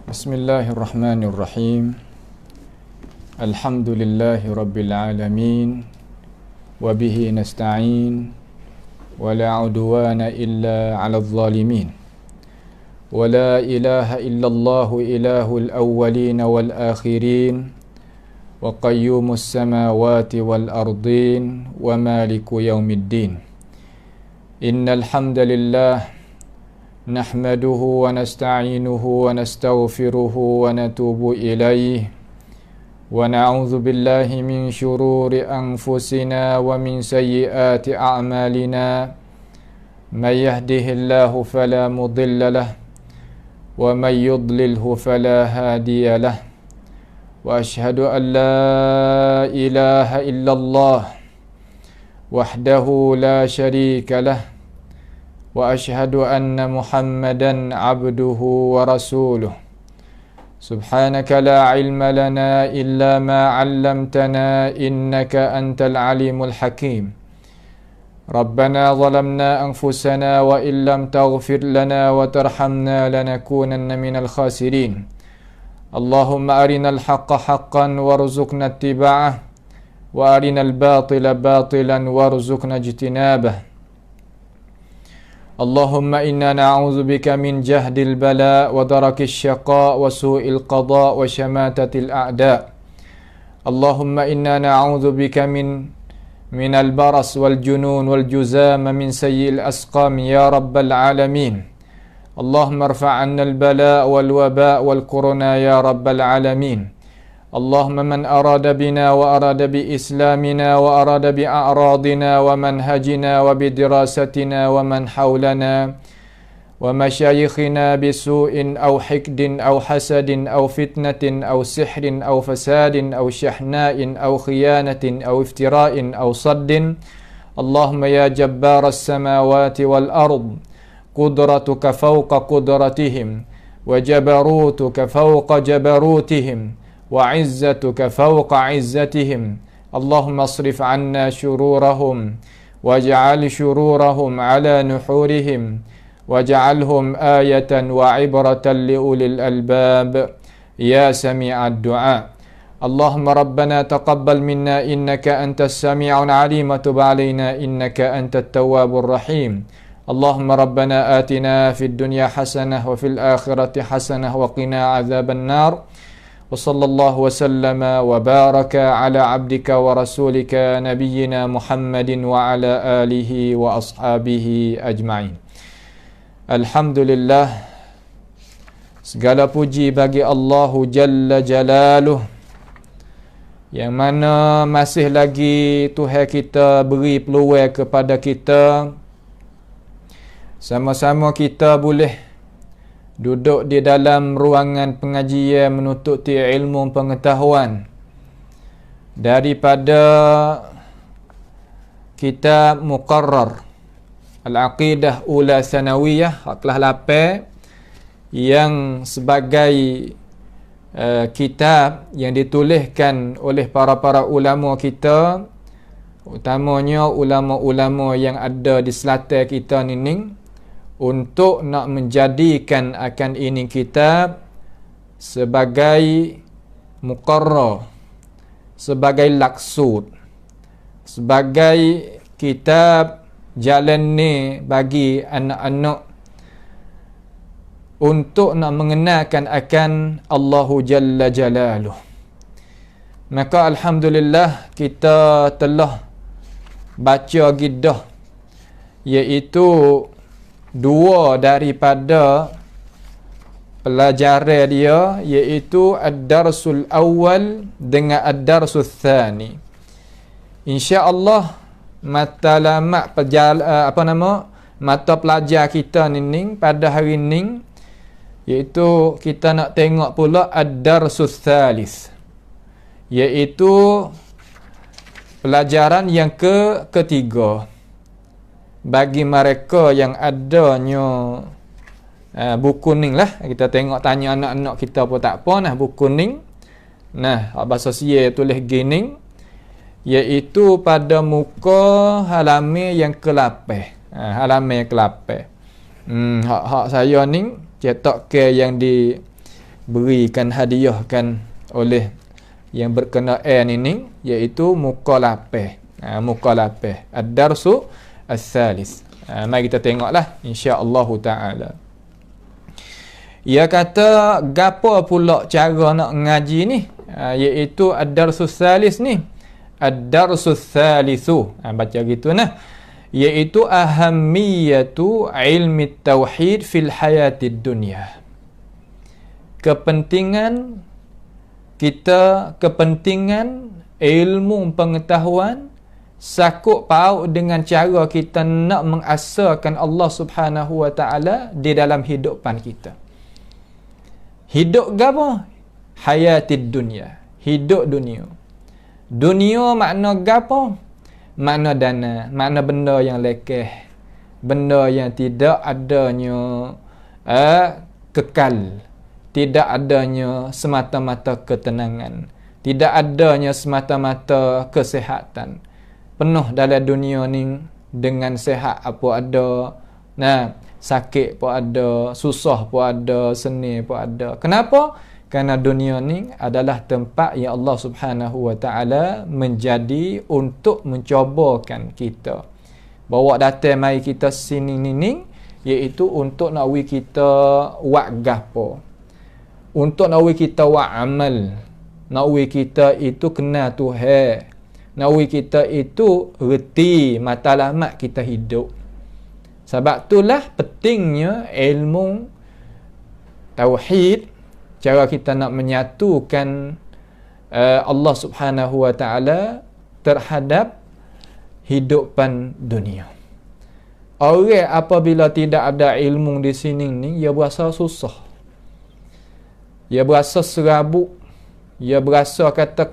Bismillahirrahmanirrahim. Alhamdulillahi rabbil alamin. Wa bihi nasta'in. Wa la udwana illa 'alal zalimin. Wa la ilaha illallah ilahul awwalin wal akhirin. Wa qayyumus samawati wal ardin wa maliku yaumiddin. Innal hamdalillah nahmaduhu wa nasta'inuhu wa nastaghfiruhu wa natubu ilayhi wa na'udzu billahi min shururi anfusina wa min sayyiati a'malina may yahdihillahu fala mudilla lahu wa may yudlilhu fala hadiya lahu wa ashhadu an la ilaha illallah wahdahu la syarika lahu wa ashhadu anna Muhammadan abduhu wa rasuluh. Subhanaka la ilma lana illa ma 'allamtana innaka antal alimul hakim. Rabbana zalamna anfusana wa illam taghfir lana wa tarhamna lanakunanna minal khasirin. Allahumma arinal haqqa haqqan warzuqna ittiba'ah wa arinal batila batilan warzuqna ijtinabah. Allahumma inna na'udzu bika min jahdil bala wa darakis syaqa wa su'il qada wa syamatatil a'da. Allahumma inna na'udzu bika minal baras wal junun wal juzama min sayyi'il asqam ya rabbal alamin. Allahumma irfa' 'anna al bala wal waba wal corona ya rabbal alamin. Allahumma man arada bina wa arada bi islamina wa arada bi a'radina wa manhajina wa bi dirasatina wa man hawlana wa masyayikhina bi su'in aw hikdin aw hasadin aw fitnatin aw sihrin aw fasadin aw syahna'in aw khiyanatin aw iftira'in aw saddin. Allahumma ya jabbaras samawati wal ard qudratuka fawqa qudratihim wa jabarutuka fawqa jabarutihim wa izzatuka fawqa izzatihim. Allahumma asrif 'anna syururahum waj'al syururahum 'ala nuhurihim waj'alhum ayatan wa 'ibratan liulil albab ya sami'ad du'a. Allahumma rabbana taqabbal minna innaka antas sami'un 'alim wa tub 'alaina innaka antat tawwabur rahim. Allahumma rabbana atina fid dunya hasanah wa fil akhirati hasanah wa qina 'adzaban nar. Wa sallallahu wa sallama wa baraka ala abdika wa rasulika nabiyyina Muhammadin wa ala alihi wa ashabihi ajma'in. Alhamdulillah, segala puji bagi Allahu Jalla Jalaluh, yang mana masih lagi Tuhan kita beri peluang kepada kita, sama-sama kita boleh duduk di dalam ruangan pengajian menuntut ilmu pengetahuan daripada kitab Muqarrar Al-Aqidah Ula Sanawiyah kelas 8, yang sebagai kitab yang dituliskan oleh para ulama kita, utamanya ulama-ulama yang ada di selatan kita ni, untuk nak menjadikan akan ini kitab sebagai muqarrar, sebagai laksud, sebagai kitab jalan ni bagi anak-anak untuk nak mengenalkan akan Allahu Jalla Jalaluh. Maka alhamdulillah kita telah baca gidah, iaitu dua daripada pelajaran dia, iaitu ad-darsul awal dengan ad-darsul thani. Insya-Allah matlamat mata pelajar kita ni pada hari ni, iaitu kita nak tengok pula ad-darsul thalith, iaitu pelajaran yang ketiga. Bagi mereka yang adanya buku ni lah, kita tengok tanya anak-anak kita pun tak apa nah buku ni. Nah, bahasa Sia tulis gini, iaitu pada muka halaman yang ke-8. Halaman yang ke-8. Hak saya ni cetak ke yang berikan hadiahkan oleh yang berkenaan ini, iaitu muka 8. Muka 8. Ad-darsu as-salis. Mari kita tengoklah insya-Allah taala. Ia kata gapo pula cara nak ngaji ni? Iaitu ad-darsu salis ni. Ad-darsu salisu. Baca gitu nah. Iaitu ahammiyatu ilmi tauhid fil hayatid dunya. Kepentingan ilmu pengetahuan sakut paut dengan cara kita nak mengasahkan Allah Subhanahu wa taala di dalam hidupan kita. Hidup gapo? Hayatid dunya. Hidup dunia. Dunia makna gapo? Makna dana, makna benda yang lekeh, benda yang tidak adanya kekal, tidak adanya semata-mata ketenangan, tidak adanya semata-mata kesihatan. Penuh dalam dunia ni dengan sihat apa ada, sakit pun ada, susah pun ada, seni pun ada. Kenapa? Kerana dunia ni adalah tempat yang Allah Subhanahu wa taala menjadi untuk mencobakan kita. Bawa datang mai kita sini ni iaitu untuk nak wi kita buat gapo. Untuk nak wi kita buat amal. Nak wi kita itu kenal Tuhan. Nak wi kita itu reti matlamat kita hidup. Sebab itulah pentingnya ilmu tauhid, cara kita nak menyatukan Allah Subhanahu wa taala terhadap hidupan dunia. Orang apabila tidak ada ilmu di sini ni, ia berasa susah. Ia berasa serabut. Ia berasa kata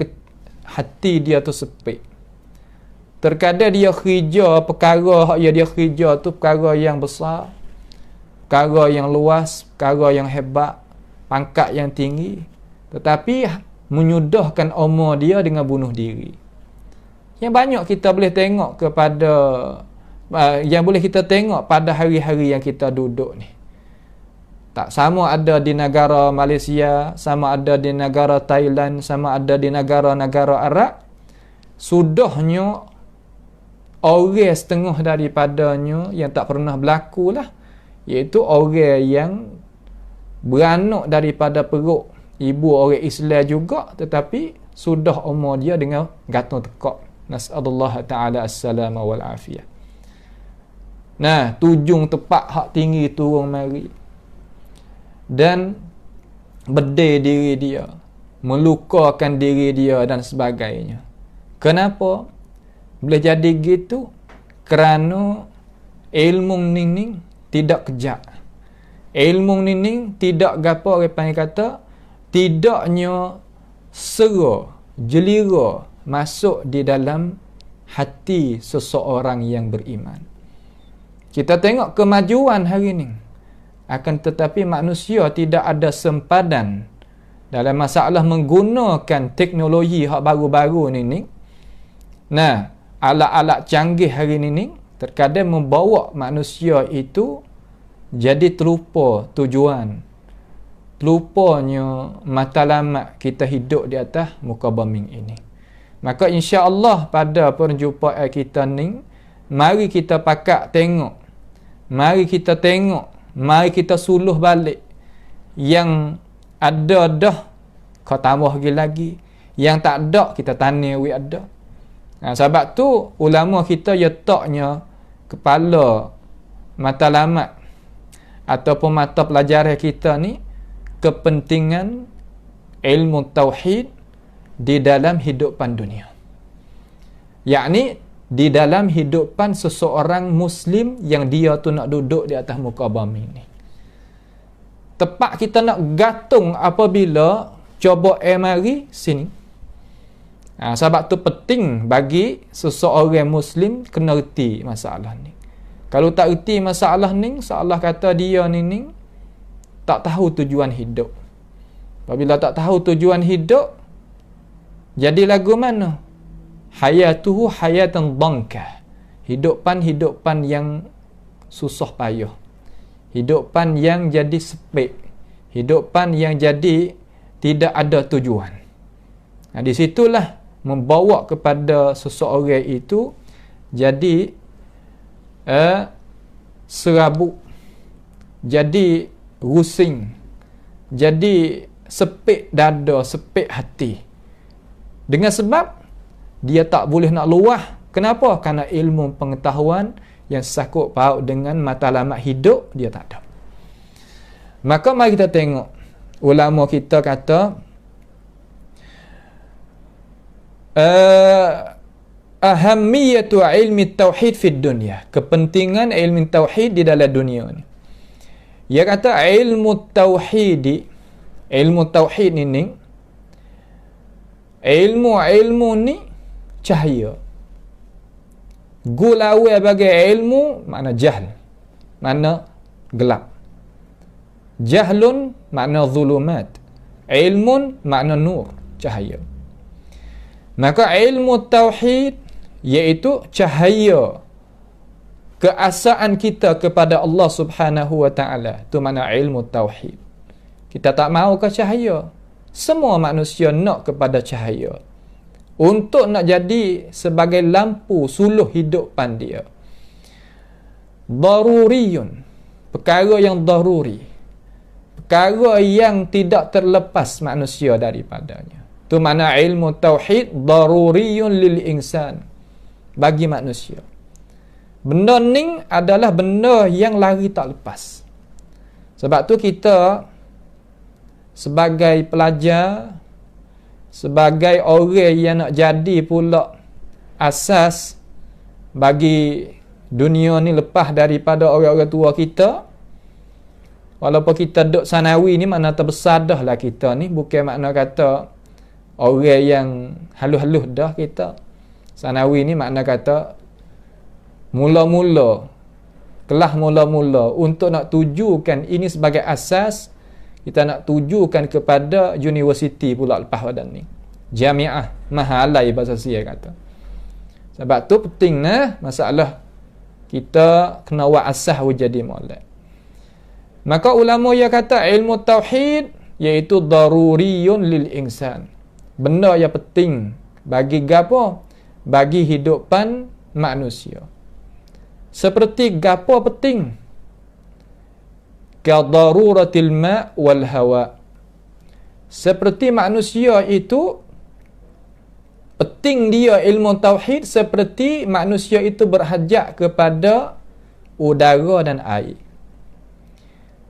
hati dia tu sempit. Terkadang dia kerja perkara yang dia kerja tu perkara yang besar, perkara yang luas, perkara yang hebat, pangkat yang tinggi, tetapi menyudahkan umur dia dengan bunuh diri. Yang banyak kita boleh tengok kepada yang boleh kita tengok pada hari-hari yang kita duduk ni. Tak sama ada di negara Malaysia, sama ada di negara Thailand, sama ada di negara-negara Arab. Sudahnya orang setengah daripadanya yang tak pernah berlaku lah, iaitu orang yang beranak daripada perut ibu orang Islam juga, tetapi sudah umur dia dengan gantung tekak. Nas'alullah ta'ala as-salama wal afiyah. Tujung tepat hak tinggi turun mari. Dan bedai diri dia, melukakan diri dia dan sebagainya. Kenapa boleh jadi gitu? Kerana ilmu ni tidak kejak. Ilmu ni tidak gapo orang panggil kata, tidaknya sera, jelira masuk di dalam hati seseorang yang beriman. Kita tengok kemajuan hari ni. Akan tetapi manusia tidak ada sempadan dalam masalah menggunakan teknologi hak baru-baru ni. Alat-alat canggih hari ni terkadang membawa manusia itu jadi terlupa tujuan. Terlupanya matlamat kita hidup di atas muka bumi ini. Maka insya-Allah pada perjumpaan kita ni, mari kita pakak tengok. Mari kita tengok. Mari kita suluh balik. Yang ada dah, kau tambah lagi. Yang tak ada, kita tanya we ada. Sebab tu ulama kita letaknya kepala matlamat ataupun mata pelajaran kita ni kepentingan ilmu tauhid di dalam hidupan dunia. Yakni di dalam hidupan seseorang Muslim yang dia tu nak duduk di atas muka bumi ni. Tepat kita nak gantung apabila coba mari sini. Sebab tu penting bagi seseorang Muslim kena erti masalah ni. Kalau tak erti masalah ni, seolah kata dia ni tak tahu tujuan hidup. Apabila tak tahu tujuan hidup, jadi lagu mana? Hayatuhu hayatan dhanka. Hidupan yang susah payah. Hidupan yang jadi sepik. Hidupan yang jadi tidak ada tujuan. Di situlah membawa kepada seseorang itu jadi serabut, jadi rusing, jadi sepik dada, sepik hati. Dengan sebab dia tak boleh nak luah. Kenapa? Kerana ilmu pengetahuan yang sakut paut dengan matlamat hidup dia tak ada. Maka mari kita tengok ulama kita kata ahammiyatu ilmi tauhid fid dunya, kepentingan ilmu tauhid di dalam dunia ni. Dia kata ilmu tauhid ni ilmu ni cahaya. Gulawe bagi ilmu makna jahl, makna gelap. Jahlun makna zulumat, ilmun makna nur, cahaya. Maka ilmu tauhid iaitu cahaya keasaan kita kepada Allah Subhanahu wa taala. Itu makna ilmu tauhid. Kita tak mahu ke cahaya? Semua manusia nak kepada cahaya. Untuk nak jadi sebagai lampu suluh hidupan dia. Daruriyun, perkara yang daruri, perkara yang tidak terlepas manusia daripadanya. Itu makna ilmu tauhid daruriyun lil insan, bagi manusia. Benda ni adalah benda yang lari tak lepas. Sebab tu kita sebagai pelajar, sebagai orang yang nak jadi pula asas bagi dunia ni lepas daripada orang-orang tua kita. Walaupun kita duduk sanawi ni, makna terbesar dah lah kita ni. Bukan makna kata orang yang halus-halus dah kita. Sanawi ni makna kata mula-mula, kelas mula-mula. Untuk nak tujukan ini sebagai asas, kita nak tujukan kepada universiti pula lepas badan ni. Jamiah mahalai bahasa Sia kata. Sebab tu penting nah masalah kita kena buat asas jadi molek. Maka ulama yang kata ilmu tauhid iaitu daruriyun lil insan. Benda yang penting bagi gapo? Bagi hidupan manusia. Seperti gapo penting? Kadaruratil ma' wal hawa. Seperti manusia itu penting dia ilmu tauhid, seperti manusia itu berhajat kepada udara dan air.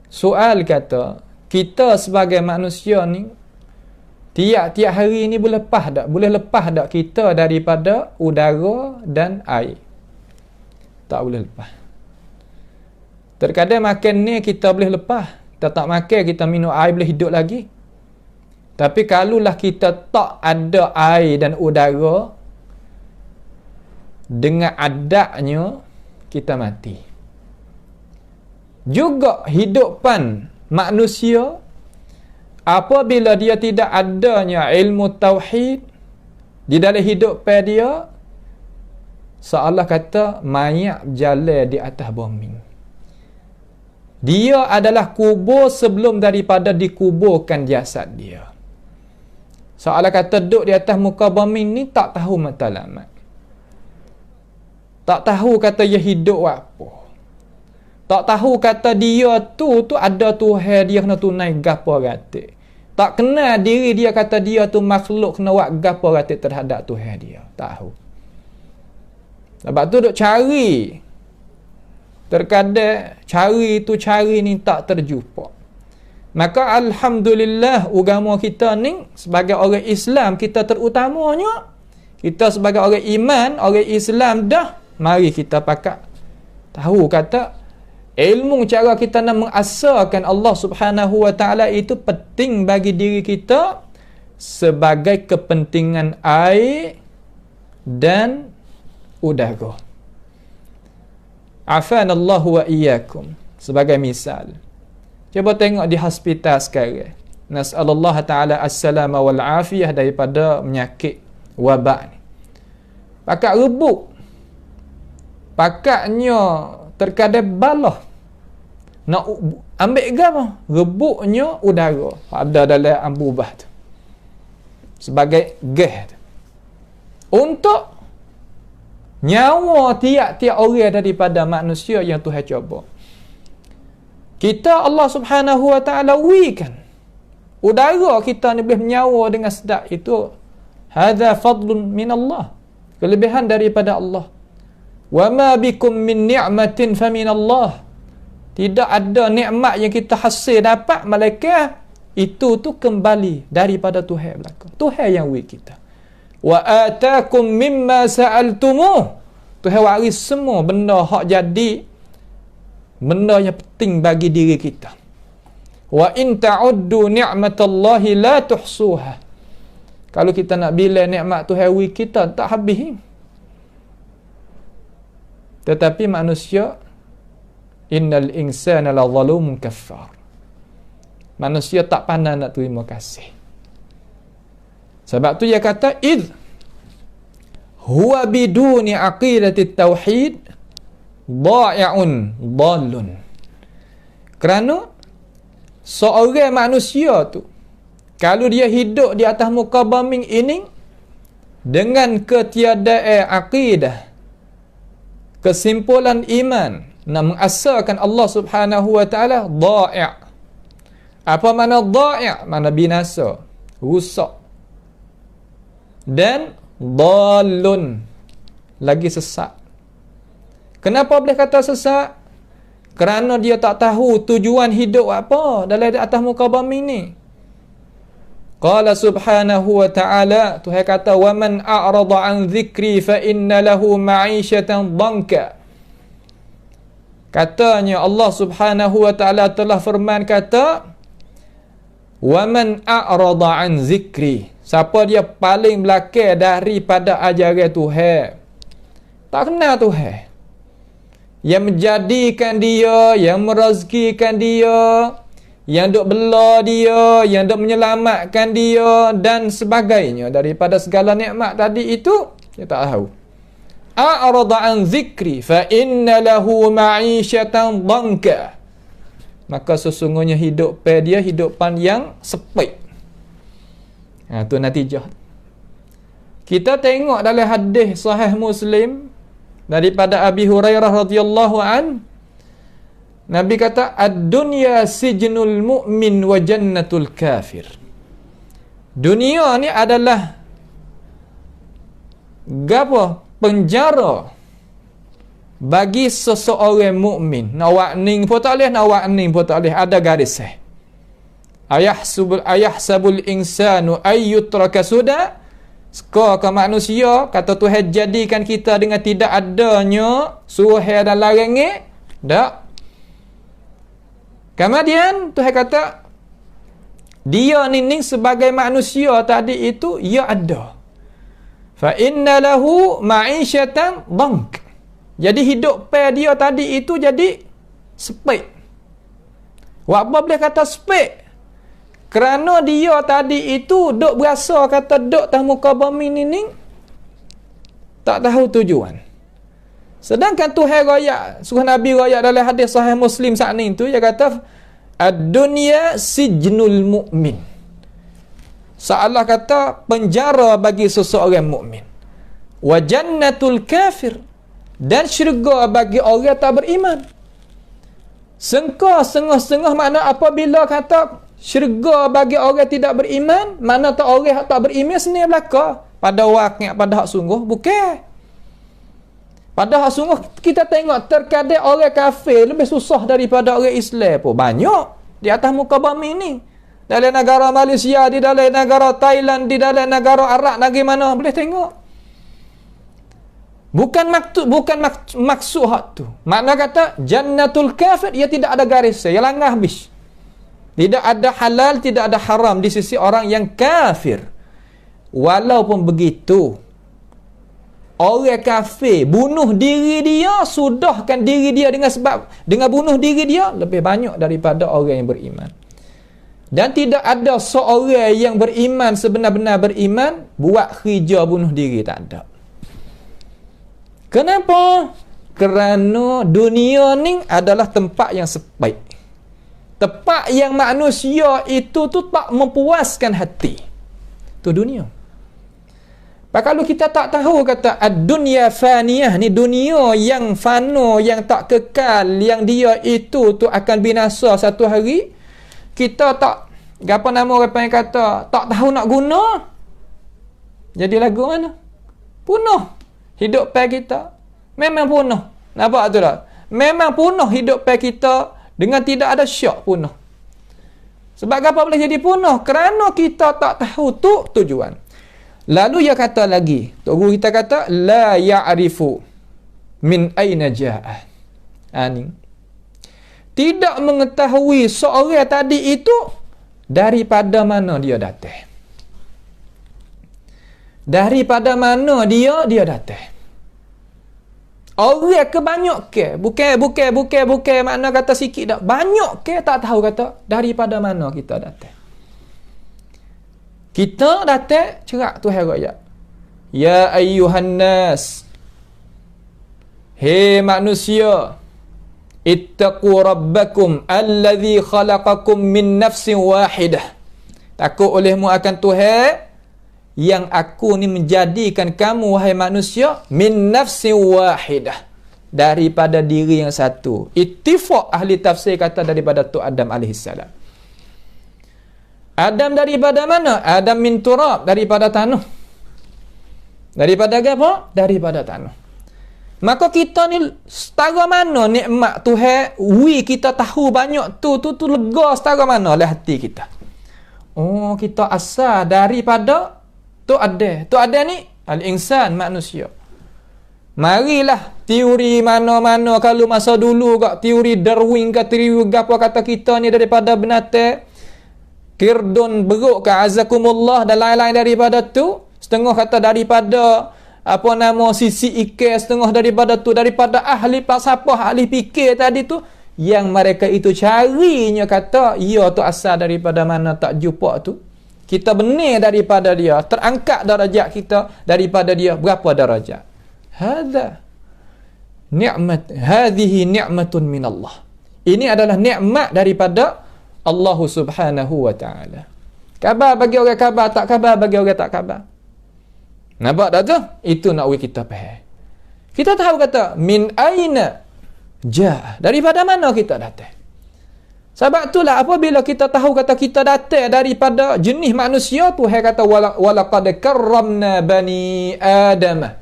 Soal kata, kita sebagai manusia ni tiap-tiap hari ni boleh lepas tak kita daripada udara dan air? Tak boleh lepas. Terkadang makan ni kita boleh lepas. Kita tak makan, kita minum air boleh hidup lagi. Tapi kalaulah kita tak ada air dan udara, dengan adanya kita mati. Juga hidupan manusia, apabila dia tidak adanya ilmu tauhid di dalam hidupan dia, seolah kata mayat berjalan di atas bumi. Dia adalah kubur sebelum daripada dikuburkan jasad dia. Seolah kata duduk di atas muka bumi ni tak tahu matlamat. Tak tahu kata dia hidup apa. Tak tahu kata dia tu ada Tuhan, dia kena tunai gapo ratik. Tak kenal diri dia kata dia tu makhluk kena buat gapo ratik terhadap Tuhan dia. Tahu. Sebab tu duk cari. Terkadang cari ni tak terjumpa. Maka alhamdulillah agama kita ni sebagai orang Islam, kita terutamanya kita sebagai orang iman, orang Islam dah, mari kita pakat tahu kata ilmu cara kita nak mengasahkan Allah Subhanahu wa taala itu penting bagi diri kita sebagai kepentingan air dan udara. Afanallahu wa iyyakum. Sebagai misal, cuba tengok di hospital sekarang. Nas'alullah ta'ala as-salama wal afiyah daripada penyakit wabak ni. Pakat rebuk. Pakatnya terkadang balah. nak ambil apa? Rebuknya udara ada dalam ambubah tu sebagai gas tu, untuk nyawa tiap-tiap orang daripada manusia yang Tuhan cuba. Kita Allah Subhanahu wa taala wikan udara kita ni boleh menyawa dengan sedap, itu hadza fadlun min Allah, kelebihan daripada Allah. Wa ma bikum min ni'matin fa min Allah. Tidak ada nikmat yang kita hasil dapat malaikat, itu tu kembali daripada Tuhan belaka. Tuhan yang beri kita. Wa atakum mimma sa'altumuh. Tuhan waris semua benda hak jadi benda yang penting bagi diri kita. Wa in ta'uddu ni'matallahi la tuhsuha. Kalau kita nak bila nikmat Tuhan beri kita tak habis. Tetapi manusia, innal insana la zalumun kaffar. Manusia tak pandai nak terima kasih. Sebab tu dia kata id huwa biduni aqidati tauhid dha'i'un dhalun. Kerana seorang manusia tu kalau dia hidup di atas muka bumi ini dengan ketiadaan akidah, kesimpulan iman, nak mengasaskan Allah Subhanahu wa taala, dha'i'. Apa makna dha'i'? Makna binasa, rusak. Dan dhalun, lagi sesat. Kenapa boleh kata sesat? Kerana dia tak tahu tujuan hidup apa dalam atas muka bumi ni. Qala subhanahu wa ta'ala, Tuhan kata, wa man a'rada an dhikri fa inna lahu ma'isyatan dhanka. Katanya Allah Subhanahu wa ta'ala telah firman kata, wa man a'rada an zikri, siapa dia paling belakang daripada ajaran Tuhan, tak kenal Tuhan, yang menjadikan dia, yang merezekikan dia, yang duk bela dia, yang duk menyelamatkan dia dan sebagainya daripada segala nikmat tadi, itu dia tak tahu. A'rada an zikri fa inna lahu ma'isyatan dhanka, maka sesungguhnya hidupan dia hidupan yang sempit. Tu natijah. Kita tengok dalam hadis sahih Muslim daripada Abi Hurairah radhiyallahu an, Nabi kata, ad-dunya sijnul mu'min wa jannatul kafir. Dunia ni adalah gapo? Penjara bagi seseorang mukmin. Nak ning pun tak boleh, nak ning pun tak boleh, ada garis. Ayahsabul insanu ayyutraka suda. Sekakah manusia, kata Tuhan, jadikan kita dengan tidak adanya suruh dan larangan? Tak. Kemudian Tuhan kata, dia ni sebagai manusia tadi itu, ia ada. Fa inna lahu ma'isyatan dhank. Jadi hidup dia tadi itu jadi sempit. Apa boleh kata sempit? Kerana dia tadi itu duk berasa kata duk atas muka bumi ni tak tahu tujuan. Sedangkan Tuhan royak, suruh Nabi royak dalam hadis sahih Muslim saat ni tu, dia kata ad-dunya sijnul mu'min. Allah kata penjara bagi seseorang mukmin. Wa jannatul kafir, dan syurga bagi orang tak beriman. Setengah-setengah makna apabila kata syurga bagi orang tidak beriman, mana tak orang tak beriman sini belaka. Pada wakil, pada hak sungguh, bukan. Pada hak sungguh kita tengok terkadang orang kafir lebih susah daripada orang Islam pun banyak di atas muka bumi ni. Dalam negara Malaysia, di dalam negara Thailand, di dalam negara Arab, lagi mana boleh tengok. Bukan maksud hak tu. Makna kata jannatul kafir, ia tidak ada garis, ia langgar habis. Tidak ada halal, tidak ada haram di sisi orang yang kafir. Walaupun begitu, orang kafir bunuh diri dia, sudahkan diri dia dengan bunuh diri dia lebih banyak daripada orang yang beriman. Dan tidak ada seorang yang beriman, sebenar-benar beriman, buat kerja bunuh diri, tak ada. Kenapa? Kerana dunia ni adalah tempat yang sempit. Tempat yang manusia itu tu tak mempuaskan hati. Tu dunia. Kalau kita tak tahu kata ad-dunya faniyah ni, dunia yang fana, yang tak kekal, yang dia itu tu akan binasa satu hari, kita tak, apa nama orang yang kata, tak tahu nak guna. Jadi lagu mana? Punah hidup pai kita. Memang punah. Nampak tu tak? Memang punah hidup pai kita dengan tidak ada syak punah. Sebab apa boleh jadi punah? Kerana kita tak tahu tu tujuan. Lalu dia kata lagi, Tok Guru kita kata, la ya'rifu min aina ja'a. Ni. Tidak mengetahui seorang tadi itu daripada mana dia datang. Daripada mana dia datang. Orang ke banyak ke? Bukan makna kata sikit dak. Banyak ke tak tahu kata daripada mana kita datang. Kita datang cerak Tuhan raya. Ya ayyuhan nas. Hei manusia, ittaqu rabbakum alladhi khalaqakum min nafsin wahidah. Takut olehmu akan Tuhan yang aku ni menjadikan kamu wahai manusia min nafsin wahidah, daripada diri yang satu. Ittifaq ahli tafsir kata daripada tu Adam alaihissalam. Adam daripada mana? Adam min turab, daripada tanah. Daripada apa? Daripada tanah. Maka kita ni setara mana nikmat Tuhan, kita tahu banyak tu lega setara mana oleh hati kita. Oh, kita asal daripada tu ada ni al-insan, manusia. Marilah teori mana-mana, kalau masa dulu kat teori Darwin ke teori apa kata kita ni daripada binatang, kirdun beruk ke azakumullah dan lain-lain daripada tu, setengah kata daripada apa nama sisi ikan, setengah daripada tu, daripada ahli falsafah, ahli fikir tadi tu, yang mereka itu carinya kata ia tu asal daripada mana tak jumpa tu. Kita benih daripada dia, terangkat darajat kita daripada dia berapa darajat. Hadhihi ni'matun min Allah. Ini adalah nikmat daripada Allah Subhanahu wa ta'ala. Khabar bagi orang khabar, tak khabar bagi orang tak khabar. Nampak tak tu? Itu nak kita faham. Kita tahu kata min aina ja', daripada mana kita datang. Sebab itulah apabila kita tahu kata kita datang daripada jenis manusia, Tuhan kata walaqad karramna bani Adam.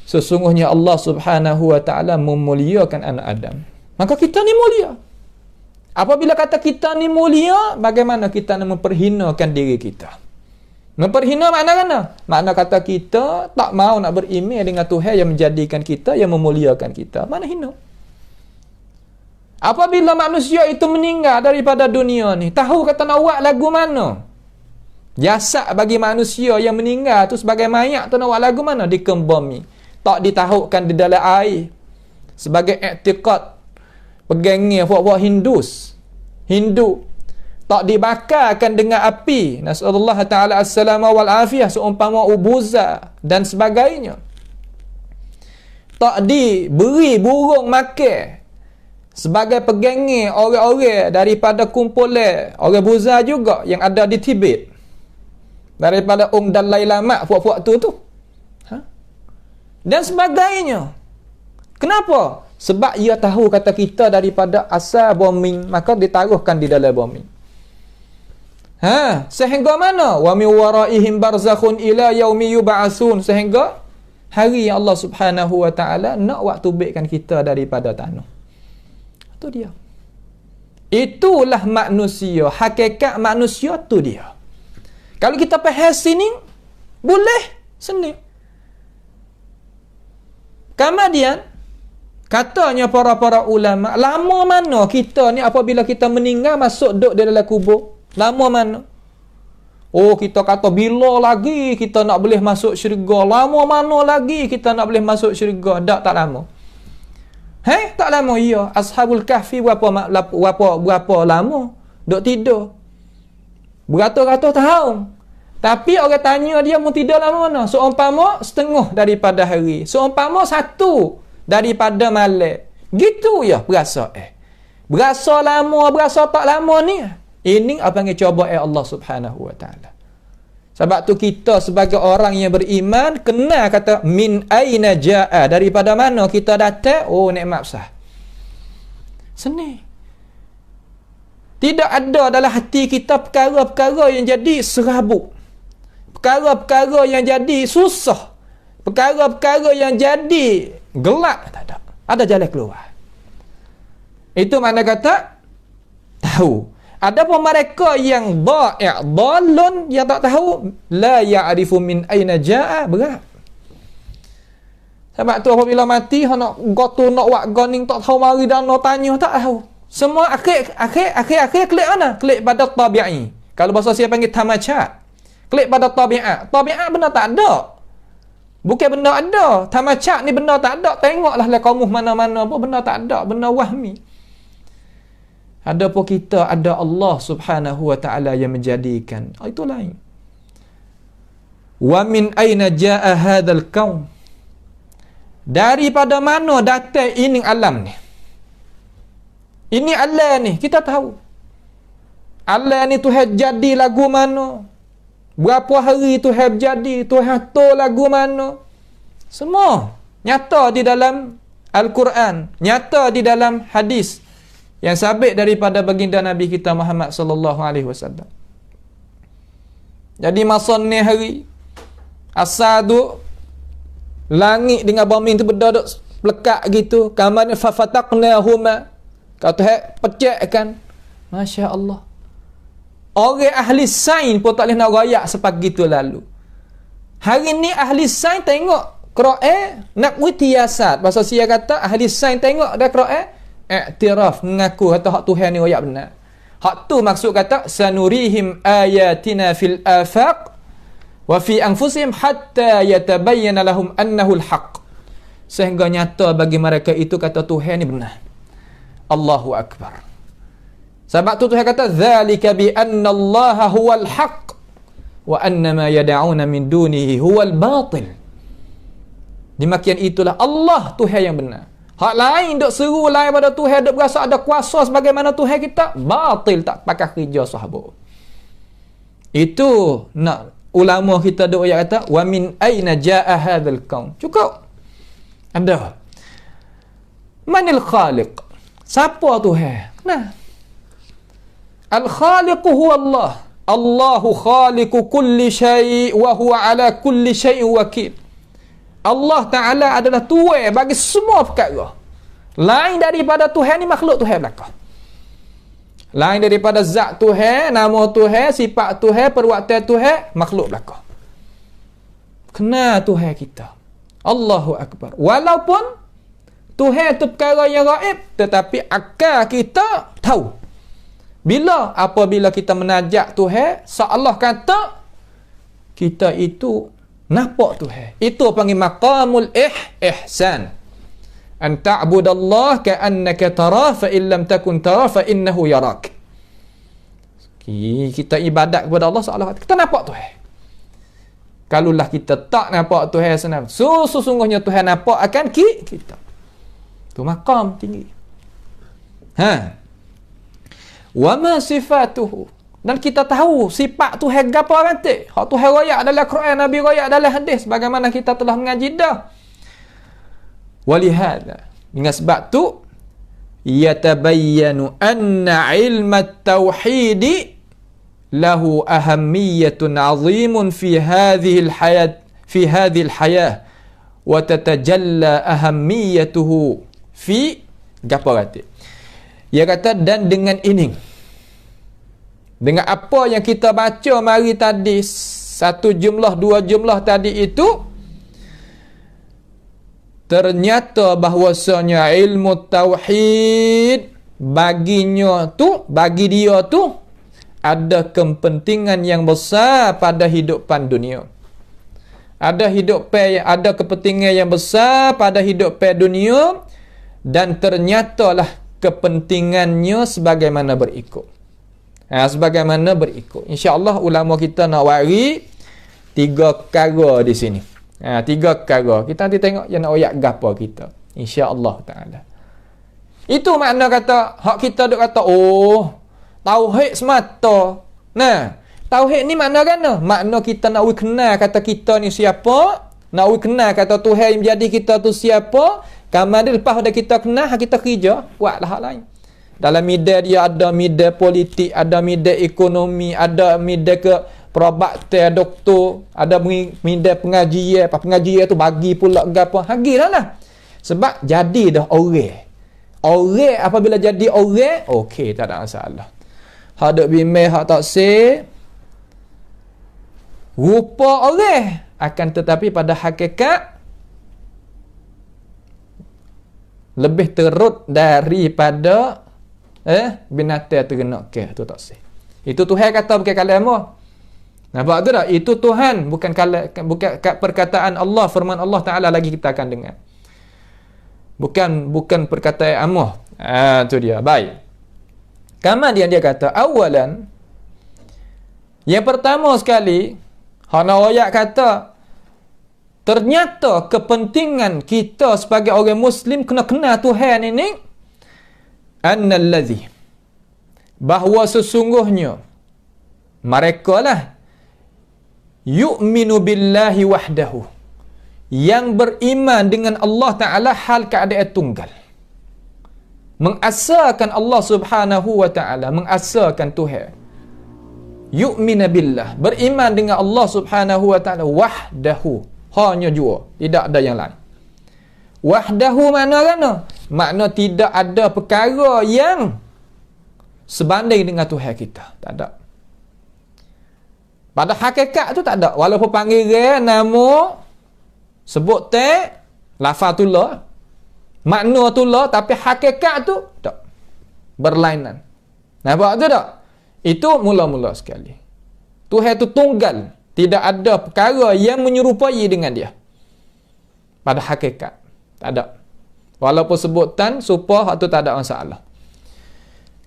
Sesungguhnya Allah Subhanahu wa ta'ala memuliakan anak Adam. Maka kita ni mulia. Apabila kata kita ni mulia, bagaimana kita nak memperhinakan diri kita? Memperhina makna makna kata kita tak mau nak beriman dengan Tuhan yang menjadikan kita, yang memuliakan kita. Mana hina? Apabila manusia itu meninggal daripada dunia ni, tahu kata nak buat lagu mana? Jasad bagi manusia yang meninggal tu sebagai mayat tu nak buat lagu mana? Dikembami. Tak ditahukan di dalam air. Sebagai i'tiqad pegangnya buat Hindu. Tak dibakarkan dengan api. Nasallallahu ta'ala as-salama wal afiyah, seumpama ubuza dan sebagainya. Tak diberi burung makan sebagai pegangnya orang-orang daripada kumpulan orang buza juga yang ada di Tibet. Daripada Dalai Lama puak-puak tu. Dan sebagainya. Kenapa? Sebab ia tahu kata kita daripada asal bombing, maka ditaruhkan di dalam bombing. Sehingga mana? Wa min waraihim barzakhun ila yaumi yub'atsun, sehingga hari yang Allah Subhanahu wa ta'ala nak waktu tubikkan kita daripada tanah. Itu dia. Itulah manusia, hakikat manusia tu dia. Kalau kita faham sini, boleh seni. Kemudian katanya para ulama, lama mana kita ni apabila kita meninggal masuk duduk di dalam kubur? Lama mana? Oh, kita kata bila lagi kita nak boleh masuk syurga? Lama mana lagi kita nak boleh masuk syurga? Tak lama. Tak lama. Ya, Ashabul Kahfi berapa lama duduk tidur? Beratus-ratus tahun. Tapi orang tanya dia mau tidur lama mana? Seumpama setengah daripada hari. Seumpama satu daripada malam. Gitu ya berasa. Berasa lama, berasa tak lama ni. Ini apa yang coba Allah Subhanahu wa taala. Sebab tu kita sebagai orang yang beriman kena kata min aina jaa, daripada mana kita datang? Oh, nikmat sah. Seni. Tidak ada dalam hati kita perkara-perkara yang jadi serabut. Perkara-perkara yang jadi susah. Perkara-perkara yang jadi gelap. Tak ada. Ada jalan keluar. Itu mana kata tahu. Ada pun mereka yang dalun yang tak tahu, la ya'rifu min aina jaa, berat. Sebab tu apabila mati nak gotu nak wak goning tak tahu mari dan nak tanya tak tahu. Semua akhir klik mana? Klik pada tabi'i. Kalau bahasa saya panggil tamacat. Klik pada tabi'at. Tabi'at benda tak ada. Bukan benda ada. Tamacat ni benda tak ada. Tengoklah kaum mana-mana pun benda tak ada, benda wahmi. Ada pun kita ada Allah Subhanahu wa taala yang menjadikan. Itu lain. Wa min aina jaa hadzal kaum? Daripada mana datang ini alam ni? Ini alam ni kita tahu. Alam ni Tuhan jadi lagu mana? Berapa hari Tuhan jadi? Tuhan atur lagu mana? Semua nyata di dalam Al-Quran, nyata di dalam hadis yang sabit daripada baginda Nabi kita Muhammad sallallahu alaihi wasallam. Jadi masa ni hari asal tu langit dengan bumi tu berduduk pelekat gitu, kamarnya fafataqnahuma, kata pecahkan. Masya-Allah. Orang ahli sains pun tak boleh nak royak sepagitu lalu. Hari ni ahli sains tengok Quran nak witiasat. Bahasa sia kata ahli sains tengok dah Quran iktiraf, mengaku kata hak Tuhan ni royak benar. Hak tu maksud kata sanurihim ayatina fil afaq wa fi anfusihim hatta yatabayyana lahum annahu al-haq. Sehingga nyata bagi mereka itu kata Tuhan ni benar. Allahu akbar. Sebab tu Tuhan kata zalika bi anna Allah huwal haq wa anna ma yad'una min dunihi huwal batil. Demikian itulah Allah Tuhan yang benar. Hak lain duk seru lain pada Tuhan, duk berasa ada kuasa sebagaimana Tuhan kita, batil, tak pakai kerja sahabat. Itu nak ulama kita duk ayat kata wa min aina jaa hadzal kaum. Cukup. Ada. Manil khaliq? Siapa Tuhan? Nah. Al-khaliq huwa Allah. Allahu khaliqu kulli syai' wa huwa ala kulli syai'in wakil. Allah Ta'ala adalah Tuhan bagi semua perkara. Lain daripada Tuhan ni makhluk Tuhan belakang. Lain daripada zat Tuhan, nama Tuhan, sifat Tuhan, perbuatan Tuhan, makhluk belakang. Kena Tuhan kita. Allahu Akbar. Walaupun Tuhan itu perkara yang gaib, tetapi akal kita tahu. Apabila kita menajak Tuhan, seolah kata kita itu nampak Tuhan. Itu panggil maqamul ihsan. An ta'budallah ka'annaka tarah fa in lam takun tarah fa innahu yarak. Kita ibadat kepada Allah seolah kita nampak Tuhan. Kalaulah kita tak nampak Tuhan senang, sesungguhnya Tuhan nampak akan kita. Tu maqam tinggi. Wa ma sifatuhu. Dan kita tahu sifat Tuhan gapo rantik. Hak Tuhan royak dalam Quran, Nabi royak dalam hadis, bagaimana kita telah mengaji dah. Walihada, dengan sebab tu yatabayyanu anna ilma at-tauhid lahu ahammiyatun 'azimun fi hadhihi al-hayah wa tatajalla ahammiyatuhu fi gapo rantik. Ia kata dan dengan ini, dengan apa yang kita baca mari tadi, satu jumlah, dua jumlah tadi itu, ternyata bahwasanya ilmu tauhid bagi dia tu ada kepentingan yang besar pada hidupan dunia. Ada kepentingan yang besar pada hidupan dunia, dan ternyatalah kepentingannya sebagaimana berikut. Sebagaimana berikut. InsyaAllah ulama kita nak wari 3 perkara di sini. 3 perkara. Kita nanti tengok yang nak oyak gapa kita. InsyaAllah ta'ala. Itu makna kata, hak kita duk kata, oh, tauhid semata. Nah, tauhid ni makna kan? Makna kita nak kenal kata kita ni siapa, nak kenal kata Tuhan yang menjadi kita tu siapa. Kemudian lepas dah kita kenal, kita kerja, buatlah hal lain. Dalam media dia ada media politik, ada media ekonomi, ada media ke perubatan, doktor, ada media pengajian. Pengajian tu bagi pula gapo, hagilah lah. Sebab jadi dah orang. Orang apabila jadi orang, okey, tak ada masalah. Hak duk bimbing, hak tak say, rupa orang. Akan tetapi pada hakikat, lebih teruk daripada binatang ternak ke, tu tak say. Itu Tuhan kata bukan kalam Allah. Nampak tu tak? Itu Tuhan, bukan perkataan Allah, firman Allah Ta'ala lagi kita akan dengar. Bukan perkataan Allah. Tu dia. Baik. Kemudian dia kata, awalan, yang pertama sekali, hana ayat kata, ternyata kepentingan kita sebagai orang Muslim kena kenal Tuhan ini, annallazi, bahawa sesungguhnya mereka lah yu'minu billahi wahdahu, yang beriman dengan Allah Ta'ala hal keadaan tunggal, mengasahkan Allah Subhanahu wa Ta'ala, mengasahkan Tuhan, yu'mina billah, beriman dengan Allah Subhanahu wa Ta'ala wahdahu, hanya jua, tidak ada yang lain. Wahdahu makna makna tidak ada perkara yang sebanding dengan Tuhan kita, tak ada. Pada hakikat tu tak ada. Walaupun panggil nama, sebut lafazullah, makna tullah, tapi hakikat tu tak, berlainan. Nampak tu tak? Itu mula-mula sekali. Tuhan tu tunggal, tidak ada perkara yang menyerupai dengan dia. Pada hakikat tak ada. Walaupun sebutan serupa, hak tu tak ada masalah.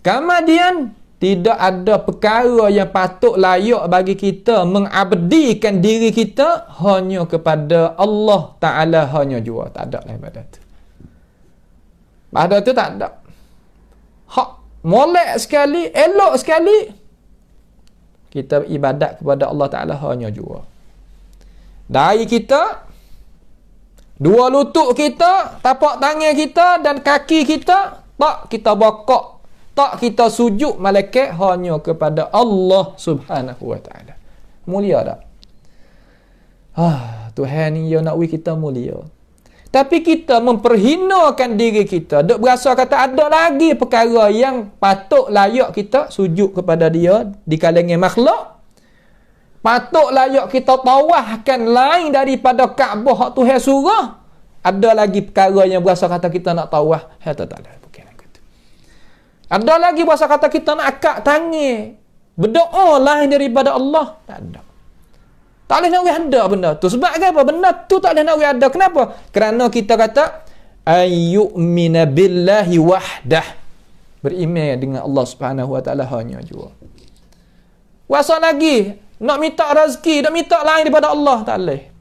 Kemudian tidak ada perkara yang patut layak bagi kita mengabdikan diri kita hanya kepada Allah Ta'ala hanya jua. Tak ada lah ibadat tu. Pada tu tak ada. Hak molek sekali, elok sekali, kita ibadat kepada Allah Ta'ala hanya jua. Dari kita, dua lutut kita, tapak tangan kita dan kaki kita, tak kita bokok, tak kita sujud malaikat, hanya kepada Allah Subhanahu wa Ta'ala. Mulia tak? Tuhan ni nak kita mulia. Tapi kita memperhinakan diri kita, duk berasa kata ada lagi perkara yang patut layak kita sujud kepada dia di kalangan makhluk. Patut layak kita tawahkan lain daripada Kaabah hak Tuhan suruh. Ada lagi perkara yang berasa kata kita nak tawah, tak ada. Ada lagi bahasa kata kita nak akak tangi, berdoa lain daripada Allah, tak ada. Tak boleh nak ada benda tu. Sebab apa? Benda tu tak boleh nak ada. Kenapa? Kerana kita kata ayyumina billahi wahdah, beriman dengan Allah Subhanahu wa Ta'ala hanya jua. Wasa lagi nak minta rezeki, nak minta lain daripada Allah, tak boleh.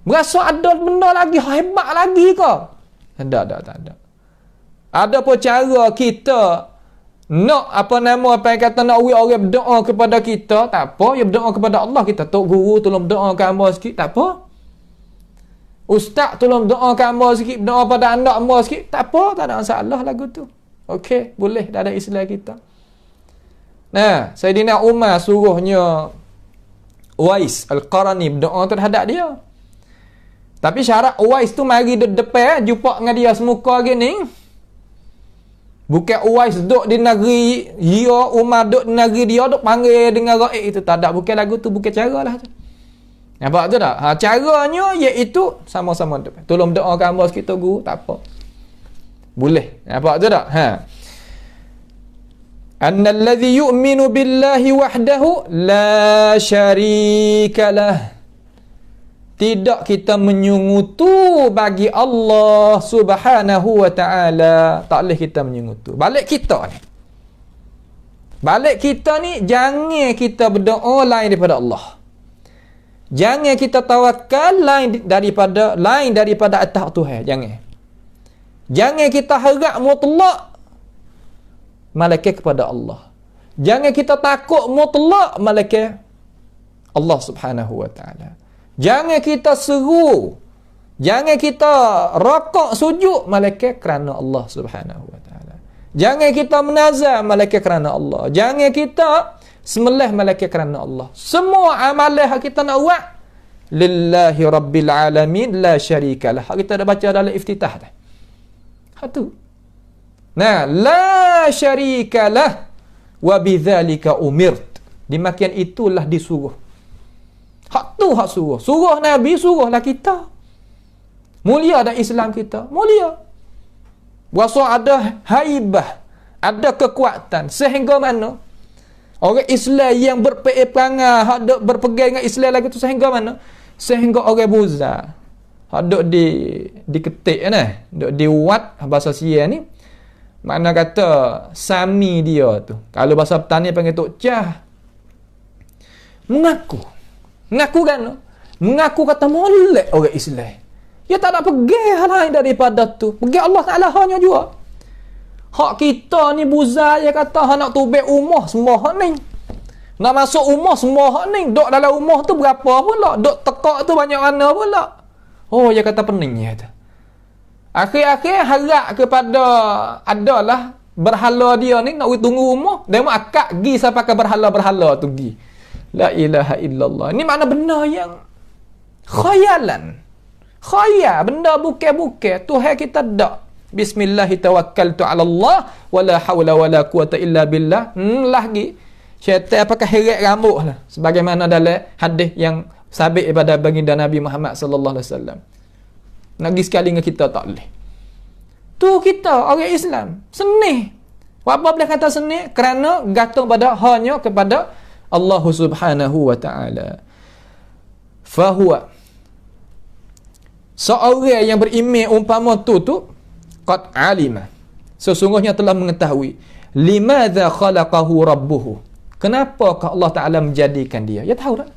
Berasa ada benda lagi hebat lagi ke? Tak ada. Ada pun cara kita nak apa yang kata nak orang berdoa kepada kita, tak apa, ya berdoa kepada Allah. Kita tok guru tolong berdoa ke hamba sikit, tak apa. Ustaz tolong berdoa ke hamba sikit, berdoa pada anak hamba sikit, tak apa, tak ada masalah lagu tu. Okey, boleh, dah ada Islam kita. Nah, Sayyidina Umar suruhnya Uwais Al-Qarani berdoa terhadap dia. Tapi syarat Uwais tu mari depan, jumpa dengan dia semuka gini. Bukan Uwais duduk di negeri dia, Umar duduk di negeri dia, duduk panggil dengan rakyat itu. Tak ada. Bukan lagu tu, bukan cara lah tu. Nampak tu tak? Caranya iaitu sama-sama depan. Tolong doakan hamba sikit guru, tak apa. Boleh. Nampak tu tak? Annalladhi yu'minu billahi wahdahu la syarikalah. Tidak kita menyungutu bagi Allah Subhanahu wa Ta'ala. Tak boleh kita menyungutu. Balik kita ni, jangan kita berdoa lain daripada Allah. Jangan kita tawakal lain daripada atas Tuhan. Jangan kita harap mutlak malaikat kepada Allah. Jangan kita takut mutlak malaikat Allah Subhanahu wa taala. Jangan kita seru, jangan kita rokok sujud malaikat kerana Allah Subhanahu wa taala. Jangan kita menazar malaikat kerana Allah. Jangan kita sembelih malaikat kerana Allah. Semua amalan kita nak buat lillahi rabbil alamin la syarikalah. Kita dah baca dalam iftitah dah. Satu. Nah, la syarikalah wa bidzalika umirt. Demikian itulah disuruh. Hak tu hak suruh. Suruh Nabi, suruhlah kita. Mulia dah Islam kita. Mulia. Berasa ada haibah, ada kekuatan. Sehingga mana? Orang Islam yang berperangai, hak berpegang dengan Islam lagi tu sehingga mana? Sehingga orang Buza hak duk diketik nah, duk diwat bahasa Sia ni. Makna kata sami dia tu. Kalau bahasa petani panggil tok cah. Mengaku kan? Mengaku kata molek orang Islam. Dia tak nak pergi hal lain daripada tu. Pergi Allah Ta'ala hanya juga. Hak kita ni Buza yang kata hak nak tubik rumah semua hak ni. Nak masuk rumah semua hak ni. Duk dalam rumah tu berapa pula? Duk tekak tu banyak mana pula? Oh, dia kata peningnya tu. Akhir-akhir harap kepada adalah berhala dia ni nak tunggu rumah. Dia mau akak pergi sampai ke berhala-berhala tu pergi. La ilaha illallah. Ini makna benar yang khayalan. Khayal, benda bukan-bukan. Tuhan kita tak. Bismillahirrahmanirrahim. Ala Allah wala hawla wala quwata illa billah. Lagi syaitan apakah heret rambut lah. Sebagaimana dalam hadis yang sabit daripada baginda Nabi Muhammad sallallahu alaihi wasallam. Nak pergi sekali dengan kita tak boleh. Tu kita orang Islam senih. Apa boleh kata senih? Kerana gantung pada hanya kepada Allah Subhanahu wa taala. Fahuwa seorang yang beriman umpama tu qad alima, sesungguhnya telah mengetahui limadza khalaqahu rabbuhu, kenapakah Allah Taala menjadikan dia. Ya tahu tak?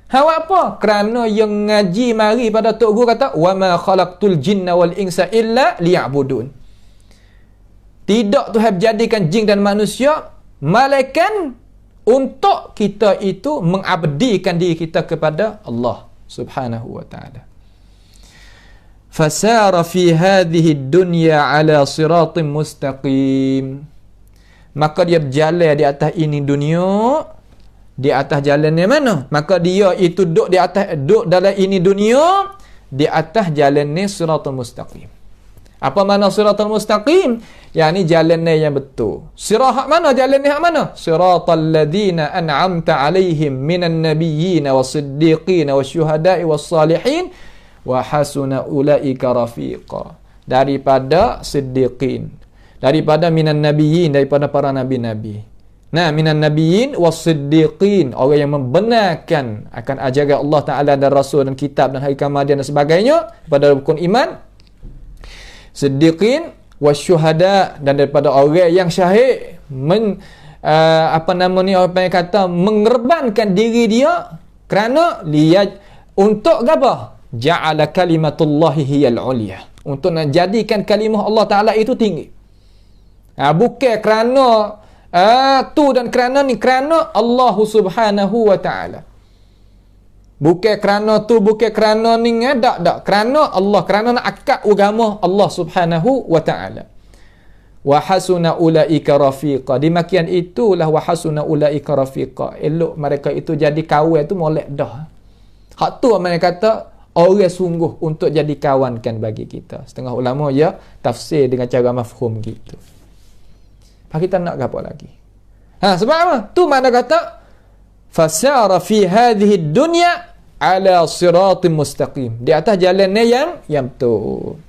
Hawa apa? Kerana yang ngaji mari pada tok guru kata wa ma khalaqtul jinna wal insa illa liya'budun. Tidak Tuhan jadikan jin dan manusia malaikat untuk kita itu mengabdikan diri kita kepada Allah Subhanahu wa taala. Fasara fi hadhihi dunya ala siratin mustaqim, maka dia berjalan di atas ini dunia, di atas jalan yang mana? Maka dia itu duduk di atas, duduk dalam ini dunia di atas jalan ni siratul mustaqim. Apa makna siratul mustaqim? Yani jalan ni yang betul. Sirat hak mana? Jalan ni hak mana? Siratal ladzina an'amta alaihim minan nabiyyin was-siddiqin wasyuhada'i was-salihin wa hasuna ulaika rafiqa. Daripada siddiqin, daripada minan nabiyyin, daripada para nabi-nabi. Nah, minan nabiyyin was-siddiqin, orang yang membenarkan akan ajaran Allah Taala dan Rasul dan kitab dan hari kemudian dan sebagainya pada rukun iman. Siddiqin wasyuhada, dan daripada orang yang syahid apa yang kata mengorbankan diri dia kerana untuk apa? Ja'ala kalimatullahi hiyal ulya, untuk nak jadikan kalimah Allah Taala itu tinggi. Bukan kerana tu dan kerana ni, kerana Allah Subhanahu wa taala. Bukan kerana tu, bukan kerana ni, tak. Kerana Allah, kerana nak akad agama Allah Subhanahu wa taala. Wa hasuna ulaika rafiqa. Demikian itulah wa hasuna ulaika rafiqa. Elok mereka itu jadi kawan tu molek dah. Hak tu mereka kata orang sungguh untuk jadi kawan kan bagi kita. Setengah ulama ya tafsir dengan cara mafhum gitu. Pak kita nak apa lagi? Sebab apa? Tu mana kata fasara fi hadhihi dunya ala siratin mustaqim. Di atas jalannya yang betul.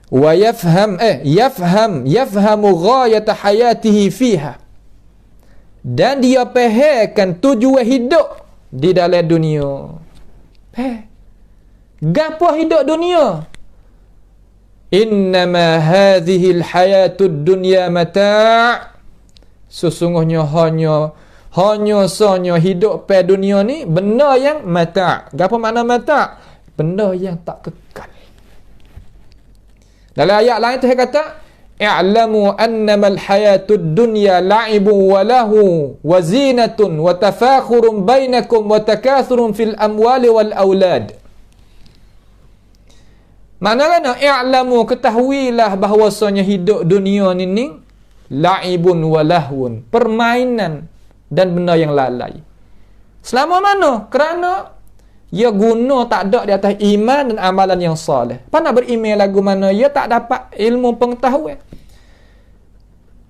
Wa yafhamu ghayata hayatihi fiha. Dan dia fahamkan tujuan hidup di dalam dunia. Gapo hidup dunia? Innama hadhihi alhayatud dunya mata'. Sesungguhnya hanya hidup pada dunia ni benda yang mata'. Gapo makna mata'? Benda yang tak kekal. Dalam ayat lain tu dia kata, i'lamu annamal hayatud dunya la'ibun wa lahu wa zinatun wa tafakhurun bainakum wa takathurun fil amwali wal aulad. Maknanya i'lamu, ketahuilah bahawasanya hidup dunia ni la'ibun wa lahwun, permainan dan benda yang lalai. Selama mana? Kerana ia guna tak ada di atas iman dan amalan yang soleh. Mana beriman lagu mana ia tak dapat ilmu pengetahuan.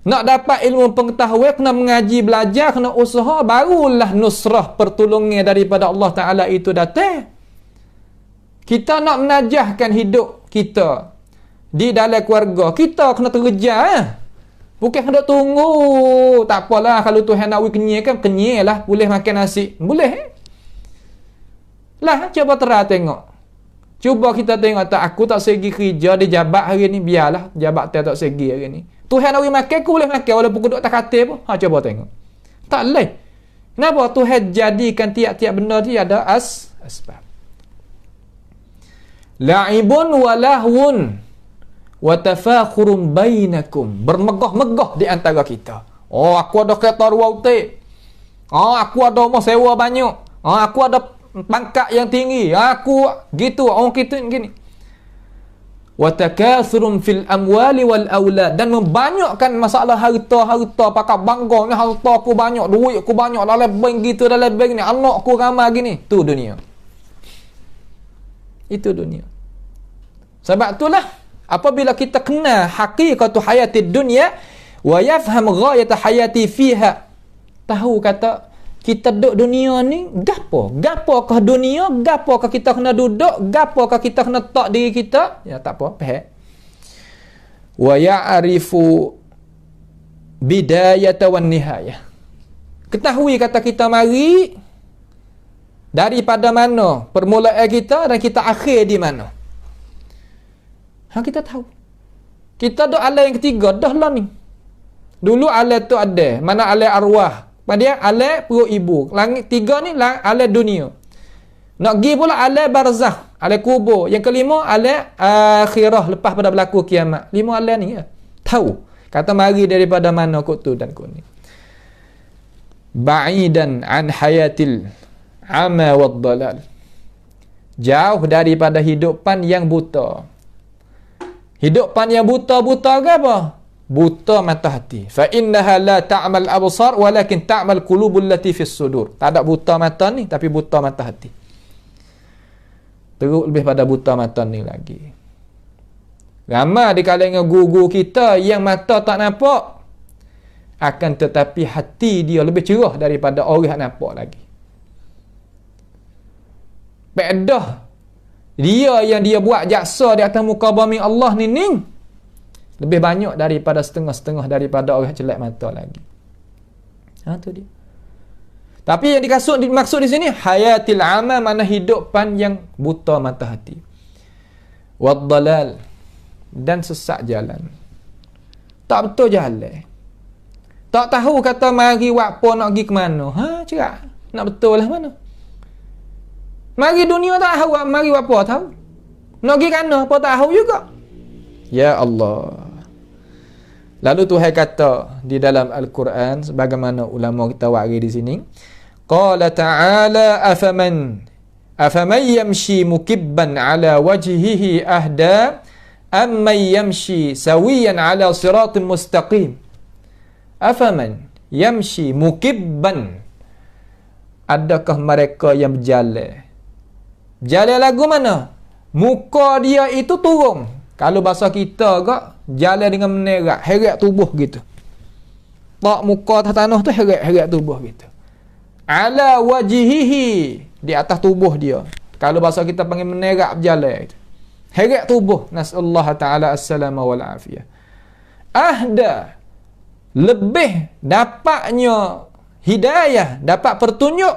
Nak dapat ilmu pengetahuan kena mengaji, belajar, kena usaha, barulah nusrah, pertolongan daripada Allah Ta'ala itu datang. Kita nak menajahkan hidup kita di dalam keluarga, kita kena terkejar. Bukan kena tunggu. Tak apalah, kalau Tuhan nak kenyai kan, kenyai lah. Boleh makan nasi. Boleh. Lah, cuba terang tengok. Cuba kita tengok, tak, aku tak segi kerja di jabat hari ni. Biarlah, jabat tak segi hari ni. Tuhan nak makan, aku boleh makan. Walaupun aku duduk tak kata pun. Cuba tengok. Tak boleh. Kenapa? Tuhan jadikan tiap-tiap benda ni ada asbab. La'ibun wa lahwun wa tafakhurun bainakum, bermegah-megah di antara kita. Oh, aku ada kereta dua utik. Oh, aku ada rumah sewa banyak. Oh, aku ada pangkat yang tinggi. Aku gitu, orang kita gini. Wa takathurun fil amwali wal aulad, dan membanyakkan masalah harta, pakai bangga ni, harta aku banyak, duit aku banyak, dalam bank gitu, dalam bank ni, anak aku ramai gini. Tu dunia. Itu dunia. Sebab itulah apabila kita kenal haqiqatu hayatid dunya wa yafham ghayat hayati fiha, tahu kata kita duduk dunia ni gapokah dunia, gapokah kita kena duduk, gapokah kita kena tak diri kita, ya tak apa, faham. Wa ya'rifu bidayata wan nihayah, ketahui kata kita mari daripada mana permulaan kita dan kita akhir di mana. Kita tahu. Kita ada alam yang ketiga dah lah ni. Dulu alam tu ada, mana alam arwah. Kemudian alam perut ibu. Langit tiga ni alam dunia. Nak pergi pula alam barzakh, alam kubur. Yang kelima alam akhirah, lepas pada berlaku kiamat. 5 alam ni ya. Tahu. Kata mari daripada mana kok tu dan kok ni. Ba'idan an hayatil ama wad dalal, jauh daripada hidupan yang buta. Hidupan yang buta ke apa? Buta mata hati. Fa innaha la ta'mal absar walakin ta'mal qulubul lati fis sudur. Tak ada buta mata ni, tapi buta mata hati. Teruk lebih pada buta mata ni lagi. Ramai di kalangan guru-guru kita yang mata tak nampak, akan tetapi hati dia lebih cerah daripada orang yang nampak lagi. Bedah dia yang dia buat jaksa di atas muka bumi Allah ni lebih banyak daripada setengah-setengah daripada orang celak mata lagi. Tu dia. Tapi yang dimaksud di sini hayatil ama, mana hidupan yang buta mata hati. Wad dalal, dan sesat jalan. Tak betul jalan. Tak tahu kata mari buat apa, nak pergi ke mana. Cerak. Nak betul lah mana. Mari dunia tak tahu, mari apa tahu. Nak pergi kana apa tak tahu juga. Ya Allah. Lalu Tuhan kata di dalam Al-Quran, sebagaimana ulama kita wari di sini, qala ta'ala afaman yamshi mukibban ala wajhihi ahda amman yamshi sawiyan ala siratin mustaqim. Afaman yamshi mukibban, adakah mereka yang berjalan lagu mana? Muka dia itu turun. Kalau bahasa kita kak, jalan dengan menerak, heret tubuh gitu. Tak muka atas tanah tu heret tubuh gitu. Ala wajihihi, di atas tubuh dia. Kalau bahasa kita panggil menerak berjalan gitu. Heret tubuh. Nasallahu ta'ala as-salama wal afiyah. Ahda, lebih dapatnya hidayah, dapat pertunjuk,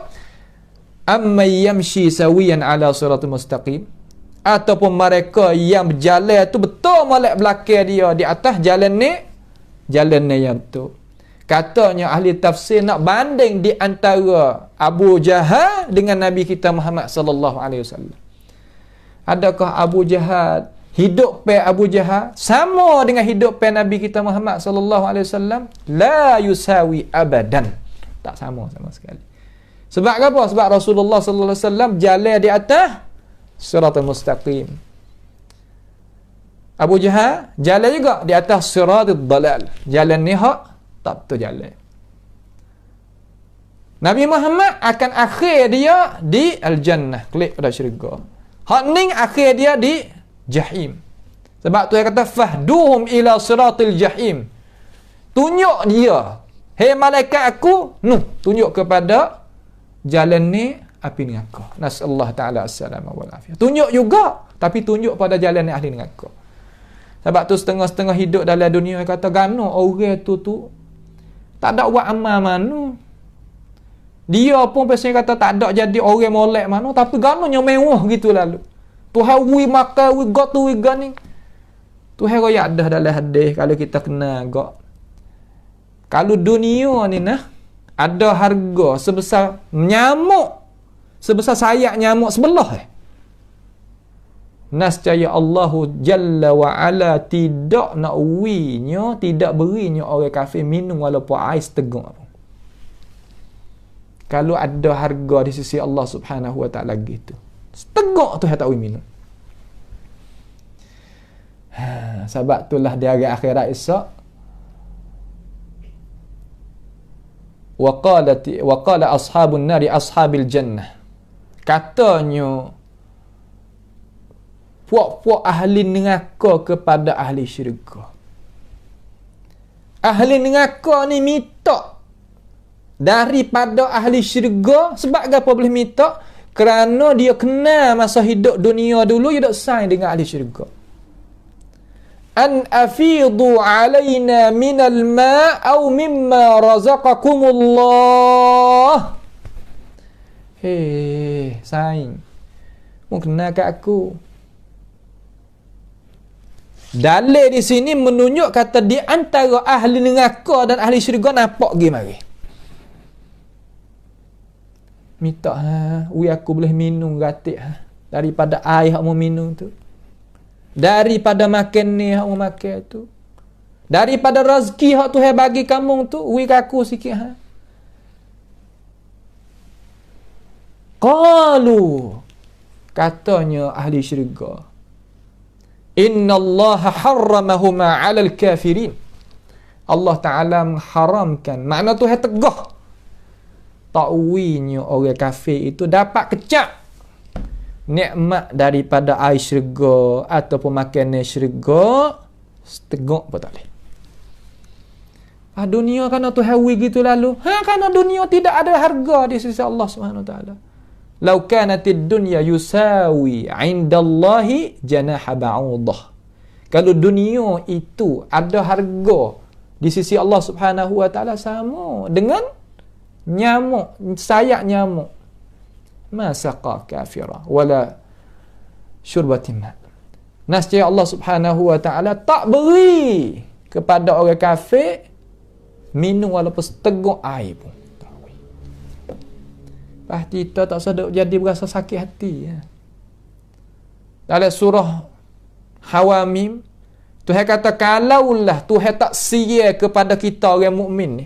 amma yamshi sawiyan ala siratul mustaqim, ataupun mereka yang berjalan tu betul molek belakang dia di atas jalan ni yang betul. Katanya ahli tafsir nak banding di antara Abu Jahal dengan Nabi kita Muhammad sallallahu alaihi wasallam. Adakah Abu Jahal hidup pe Abu Jahal sama dengan hidup pe Nabi kita Muhammad sallallahu alaihi wasallam, la yusawi abadan. Tak sama sekali. Sebab apa? Sebab Rasulullah sallallahu alaihi wasallam jalan di atas siratal mustaqim. Abu Jahal jalan juga di atas siratal dalal. Jalan ni hak tak betul jalan. Nabi Muhammad akan akhir dia di al-jannah, kelak pada syurga. Hak ni akhir dia di jahim. Sebab tu dia kata fahduhum ila siratil jahim. Tunjuk dia, hei malaikat aku, tunjuk kepada jalan ni api neraka. Nasallahu taala assalamah wal afiyah. Tunjuk juga, tapi tunjuk pada jalan ni ahli neraka. Sebab tu setengah-setengah hidup dalam dunia dia kata gano orang tu tak ada buat amal mana. Dia pun biasanya kata tak ada jadi orang molek mana, tapi gano nya mewah gitu lalu. Tuhan wi makan wi got tu wi gani. Tuhan royak dah dalam hadis kalau kita kena gak. Kalau dunia ni nah ada harga sebesar nyamuk, sebesar sayap nyamuk sebelah nascaya Allahu Jalla wa Ala tidak nak winya, tidak berinya orang kafir minum walaupun air seteguk pun. Kalau ada harga di sisi Allah Subhanahu wa taala gitu. Seteguk tu tak minum. Sebab itulah di hari akhirat esok wa qala ashabun nari ashabil jannah. Katanya puak-puak ahli neraka kepada ahli syurga. Ahli neraka ni minta daripada ahli syurga. Sebab apa boleh minta? Kerana dia kenal masa hidup dunia dulu dia tak sayang dengan ahli syurga. An afidu alaina minal ma' aw mimma razaqakumullah. Hei, sayang, mu kenal kat aku. Dalil di sini menunjuk kata di antara ahli neraka dan ahli syurga nampak pergi mari. Minta aku boleh minum gratis daripada air hak mau minum tu. Daripada makan ni hak mau makan tu. Daripada rezeki hak Tuhan bagi kamu tu, aku sikit Qalu, katanya ahli syurga, innallaha harramahuma 'alal kafirin. Allah Ta'ala mengharamkan. Makna Tuhan tegah takwinya orang kafir itu dapat kecap nikmat daripada air syurga ataupun makanan syurga seteguk pun tak boleh. Dunia kan Tuhan gitu lalu. Kerana dunia tidak ada harga di sisi Allah Subhanahu Wa Taala. Lau kanatid dunya yusawi 'indallahi janaha ba'udah. Kalau dunia itu ada harga di sisi Allah Subhanahu Wa Taala sama dengan nyamuk, sayap nyamuk. Masaqa kafira wala syurbatin ma. Nascaya Allah Subhanahu Wa Taala tak beri kepada orang kafir minum walaupun seteguk air pun. Pasti kita tak sedap jadi berasa sakit hati. Dalam surah Hawamim, Tuhan kata kalaulah Tuhan tak siya kepada kita orang mukmin ni,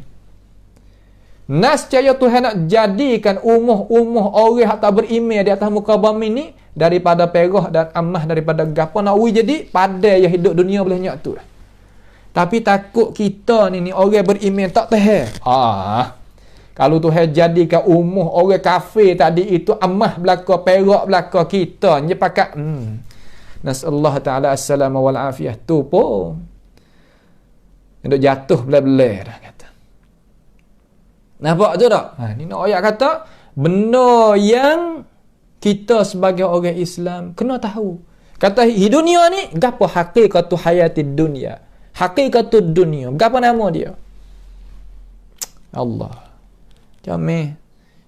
nascaya Tuhan nak jadikan umuh orang yang tak beriman di atas muka bumi ni daripada perak dan amah daripada gapo nak jadi pada yang hidup dunia boleh nyak tu. Tapi takut kita ni orang beriman tak tahan. Kalau Tuhan jadikan orang kafir tadi itu amah belaka perak belaka kita je pakat nasallahu taala assalamu wal afiyah tu pun hendak jatuh belah-belah dah kata. Nampak tu tak? Ni nak ayat kata benda yang kita sebagai orang Islam kena tahu. Kata di dunia ni gapo hakikatu hayatid dunia. Hakikatud dunia. Gapo nama dia? Allah. Jamih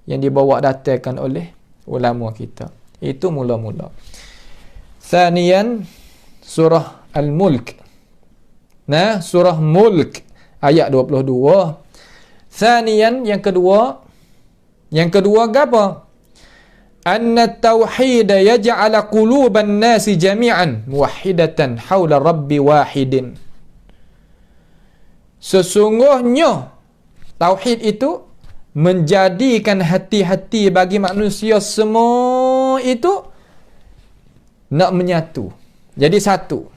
yang dibawa datangkan oleh ulama kita. Itu mula-mula. Thaniyan surah Al-Mulk. Surah Mulk ayat 22. Thaniyan yang kedua apa? anna at-tauhid yaj'ala quluban nasi jami'an muwahhidatan haula rabbi wahidin. Sesungguhnya tauhid itu menjadikan hati-hati bagi manusia semua itu nak menyatu. Jadi satu.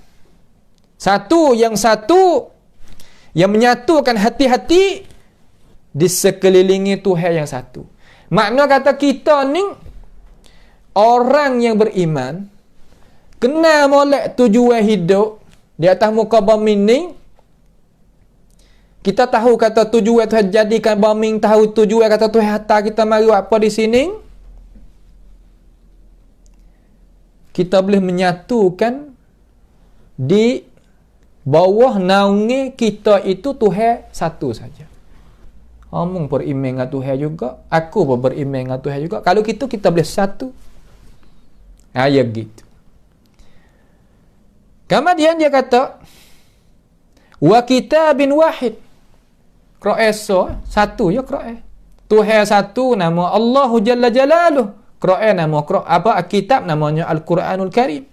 Satu yang menyatukan hati-hati di sekelilingi Tuhan yang satu. Makna kata kita ni orang yang beriman kena molek tujuan hidup di atas muka bumi ni. Kita tahu kata tujuan Tuhan jadikan bumi, tahu tujuan kata Tuhan hantar kita mari apa di sini. Kita boleh menyatukan di bawah naungi kita itu Tuhan satu saja. Omong beriman dengan Tuhan juga, aku pun beriman dengan Tuhan juga. Kalau kita boleh satu. Ya gitu. Kemudian dia kata wa kitabin wahid. Qur'an satu ya Qur'an. Tuhan satu, nama Allahu Jalla Jalaluh. Qur'an nama apa kitab namanya Al-Quranul Karim.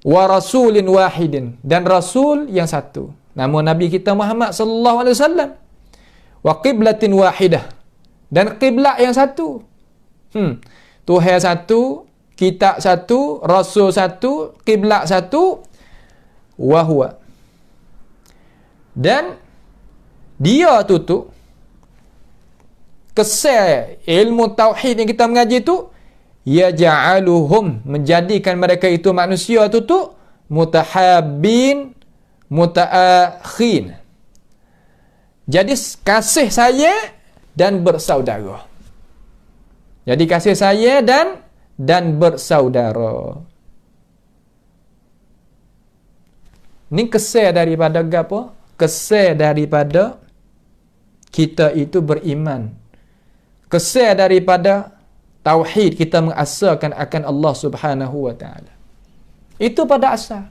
Wa rasulin wahidin, dan rasul yang satu, nama Nabi kita Muhammad sallallahu alaihi wasallam. Wa qiblatin wahidah, dan qiblat yang satu. Tuhan satu, kitab satu, rasul satu, qiblat satu. Wa huwa, dan dia tu kesal ilmu tauhid yang kita mengaji tu yaj'aluhum, menjadikan mereka itu manusia tu mutahabbin mutaakhin, jadi kasih saya dan bersaudara. Jadi kasih saya dan bersaudara. Ni kesal daripada apa? Kesal daripada kita itu beriman. Kesal daripada tauhid, kita mengasaskan akan Allah Subhanahu wa taala. Itu pada asal.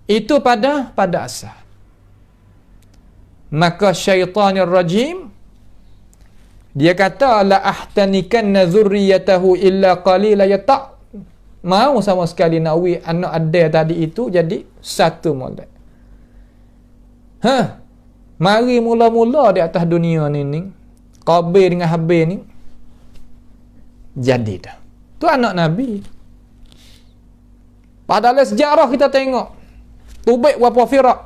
Itu pada asal. Maka syaitanir rajim dia kata la ahtanikanna dzurriyyatahu illa qalila, ya tak mau sama sekali nawi anak ada tadi itu jadi satu molek. Mari mula-mula di atas dunia ni Qabil dengan Habil ni jadi dah. Tu anak Nabi. Padahal sejarah kita tengok Tubik berapa firak.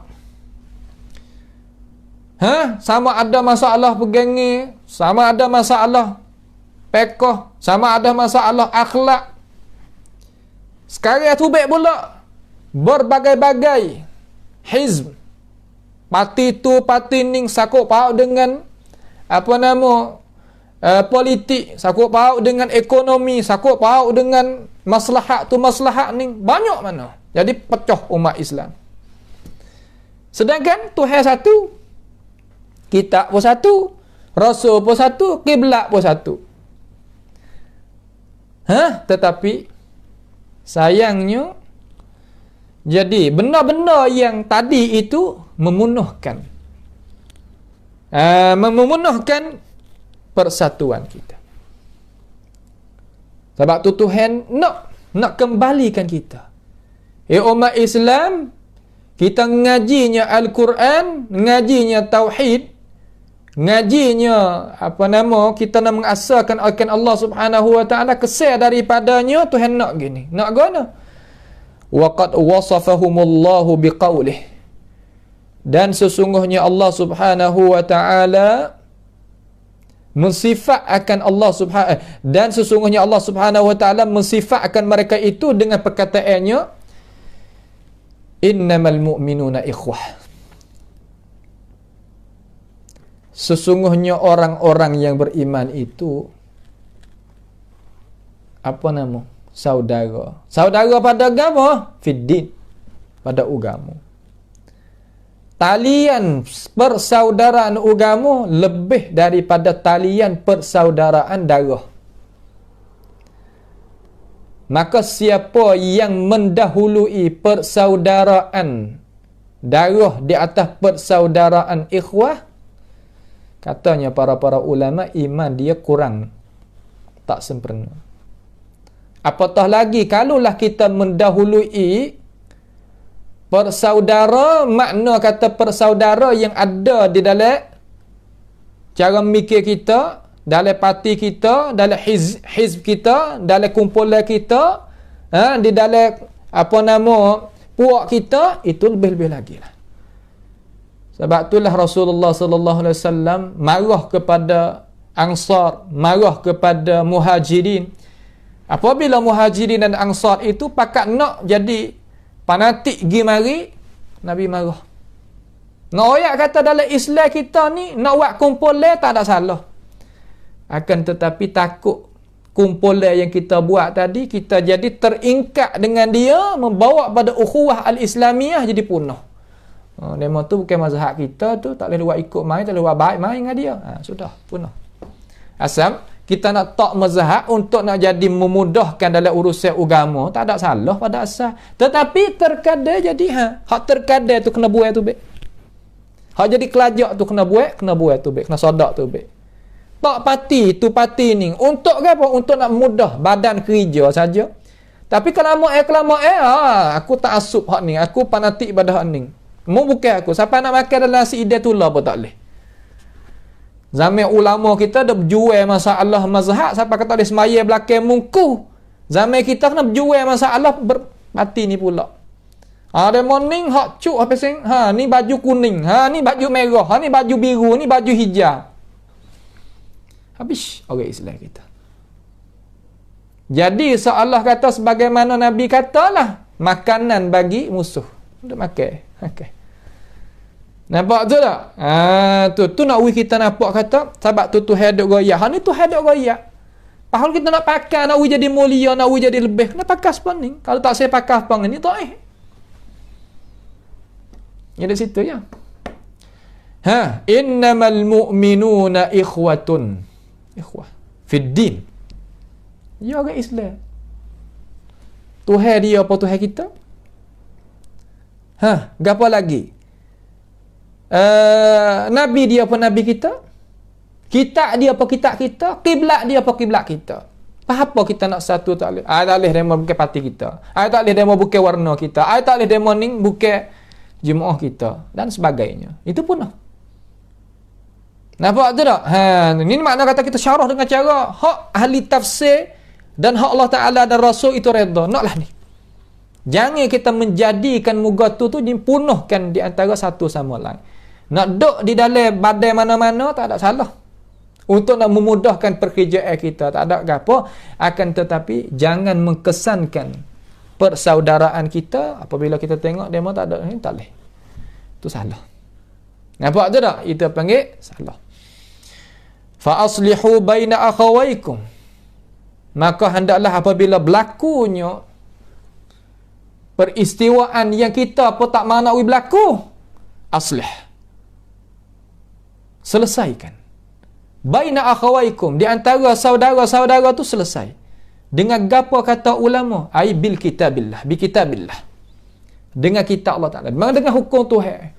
Sama ada masalah pegangi, sama ada masalah pekoh, sama ada masalah akhlak. Sekarang Tubik pula berbagai-bagai hizb. Parti tu, parti ning sakut paut dengan politik, sakut paut dengan ekonomi, sakut paut dengan maslahat tu maslahat ni, banyak mana. Jadi pecah umat Islam. Sedangkan Tuhan satu, kitab pun satu, rasul pun satu, kiblat pun satu. Tetapi sayangnya jadi benda-benda yang tadi itu memunuhkan persatuan kita. Sebab tu Tuhan nak kembalikan kita. Umat Islam, kita ngajinya Al-Quran, ngajinya Tauhid, ngajinya kita nak mengasahkan akan Allah Subhanahu wa taala, kesal daripadanya. Tuhan nak gini, nak guna. Wa qad wasafahumullahu biqaulih, dan sesungguhnya Allah Subhanahu wa taala mensifat akan dan sesungguhnya Allah Subhanahu wa taala mensifat akan mereka itu dengan perkataannya innamal mu'minuna ikhwah. Sesungguhnya orang-orang yang beriman itu saudara. Saudara pada agama, fiddin, pada agama. Talian persaudaraan agama lebih daripada talian persaudaraan darah. Maka siapa yang mendahului persaudaraan darah di atas persaudaraan ikhwah, Katanya para ulama, iman dia kurang, tak sempurna. Apatah lagi kalaulah kita mendahului persaudara, makna kata persaudara yang ada di dalam cara mikir kita, dalam parti kita, dalam hizb kita, dalam kumpulan kita, di dalam puak kita, itu lebih-lebih lagi lah. Sebab itulah Rasulullah sallallahu alaihi wasallam marah kepada Ansar, marah kepada Muhajirin. Apabila Muhajirin dan Ansar itu pakat nak jadi fanatik gi mari, Nabi marah. Nak oyak kata dalam Islam kita ni nak buat kumpulan tak ada salah. Akan tetapi takut kumpulan yang kita buat tadi, kita jadi teringkat dengan dia, membawa pada ukhuwah al-Islamiyah jadi punah. Demo tu bukan mazhab kita tu, tak boleh buat ikut main, tak boleh buat baik main dengan dia. Sudah, punah. Asal kita nak tak mazhab untuk nak jadi memudahkan dalam urusan agama, tak ada salah pada asal. Tetapi terkadang jadi hak terkadang tu kena buat tu baik. Hak jadi kelajak tu kena buat tu baik, kena sodak tu baik. Tak parti tu parti ni untuk apa? Untuk nak mudah badan kerja saja. Tapi kalau aku tak asup hak ni, aku fanatik pada hak ni. Mu bukan aku. Siapa nak makan dalam nasi idai tu lah pun tak boleh. Zaman ulama kita dah berjual masalah mazhab, siapa kata boleh semaya belakang muka. Zaman kita kena berjual masalah bermati ni pula. Ada morning hak cuk apa sing? Ni baju kuning, ni baju merah, ni baju biru, ni baju hijau. Habis orang Islam kita. Jadi seolah kata sebagaimana Nabi katalah, makanan bagi musuh. Untuk makan. Okay. Nampak tu tak? Tu nak kita nampak kata sebab tu Tuhan duk goyak. Ni Tuhan duk goyak. Padahal kita nak pakai, nak jadi mulia, nak jadi lebih, kena pakai sepon ni. Kalau tak saya pakai sepon ni tak Ya di situ ya. Innamal mu'minuna ikhwatun. Ikhwah fid din. Ya orang Islam. Tuhan dia apa Tuhan kita? Gapo lagi? Nabi dia apa Nabi kita? Kitab dia apa kitab kita? Kiblat dia apa kiblat kita? Apa kita nak satu tak boleh? Tak boleh demo bukan parti kita. Tak boleh demo bukan warna kita. Tak boleh demo ni bukan jemaah kita dan sebagainya. Itu pun lah. Nampak tu tak? Ini makna kata kita syarah dengan cara hak ahli tafsir dan hak Allah Ta'ala dan Rasul itu redha. Naklah ni. Jangan kita menjadikan muka tu dipunuhkan di antara satu sama lain. Nak duduk di dalam badai mana-mana tak ada salah. Untuk nak memudahkan pekerjaan kita tak ada apa. Akan tetapi jangan mengkesankan persaudaraan kita apabila kita tengok demo tak ada ni tak boleh. Itu salah. Nampak tu tak? Itu panggil salah. Fa aslihu baina akhawaykum. Maka hendaklah apabila berlakunya peristiwaan yang kita apa tak mahu berlaku, aslih, selesaikan. Baina akhawaykum, di antara saudara-saudara tu selesai. Dengan gapo kata ulama? Ai bil kitabillah, bi kitabillah. Dengan kitab Allah Taala, dengan hukum Tuhan.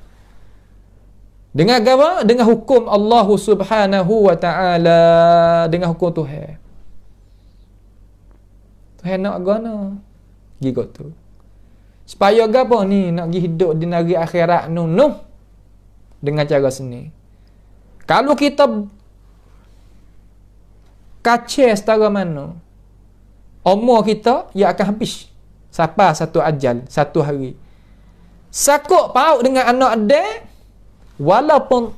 Dengan apa? Dengan hukum Allah Subhanahu wa taala, dengan hukum Tuhan. Tuhan nak guna gigo tu. Supaya gapo ni nak pergi hidup di negeri akhirat nuh dengan cara seni. Kalau kita kacau setara mana, umur kita ia akan habis. Sampai satu ajal, satu hari. Sakut paut dengan anak adik, walaupun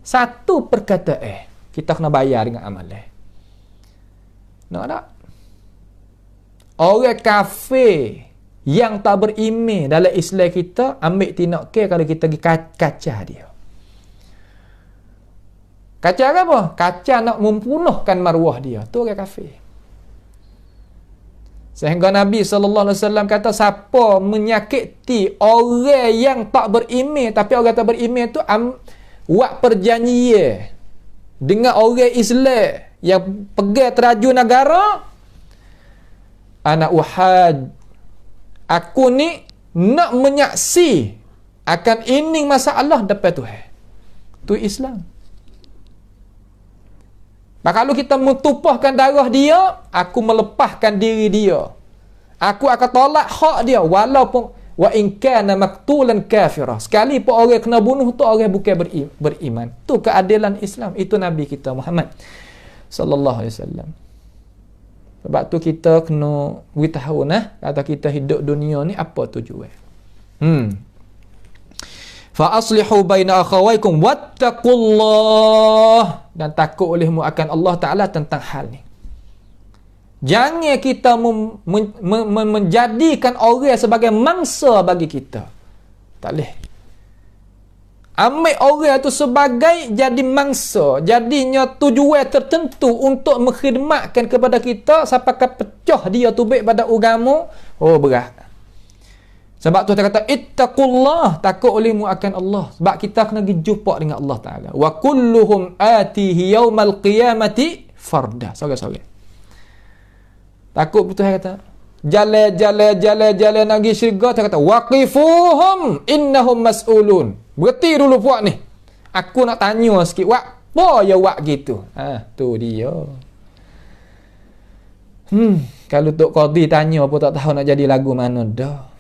satu perkataan, kita kena bayar dengan amalan. Nak tak? Orang kafir yang tak beriman dalam Islam kita, ambil tindak kalau kita pergi kacau dia. Kacau apa? Kacau nak mempunuhkan maruah dia. Tu orang kafir. Sehingga Nabi SAW kata, siapa menyakiti orang yang tak beriman, tapi orang tak beriman tu buat perjanjian dengan orang Islam yang pegang teraju negara, ana uhad, aku ni nak menyaksi akan ini masalah depan Tuhan. Tu Islam. Kalau kita mentumpahkan darah dia, aku melepaskan diri dia. Aku akan tolak hak dia walaupun wa in kana maqtulan kafira. Sekali pun orang kena bunuh tu orang bukan beriman. Tu keadilan Islam. Itu Nabi kita Muhammad sallallahu alaihi wasallam. Sebab tu kita kena beritahu kata kita hidup dunia ni apa tujuan. Fa aslihu baina akhawaykum wattaqullah, dan takut olehmu akan Allah Taala tentang hal ni. Jangan kita menjadikan orang sebagai mangsa bagi kita. Tak boleh. Ambil orang tu sebagai jadi mangsa, jadinya tujuan tertentu untuk mengkhidmatkan kepada kita sampai ke pecah dia tubik pada agama. Oh, berat. Sebab tu dia kata ittaqullah, takut olehmu akan Allah. Sebab kita kena pergi jumpa dengan Allah Taala. Wa kulluhum atihi yaumal qiyamati farda. Sorang-sorang. Takut betul dia kata. Jalan nak pergi syurga, dia kata waqifuhum innahum mas'ulun. Berhenti dulu puak ni. Aku nak tanya sikit, apa ya wak gitu? Tu dia. Kalau Tok Qadhi tanya apa tak tahu nak jadi lagu mana dah.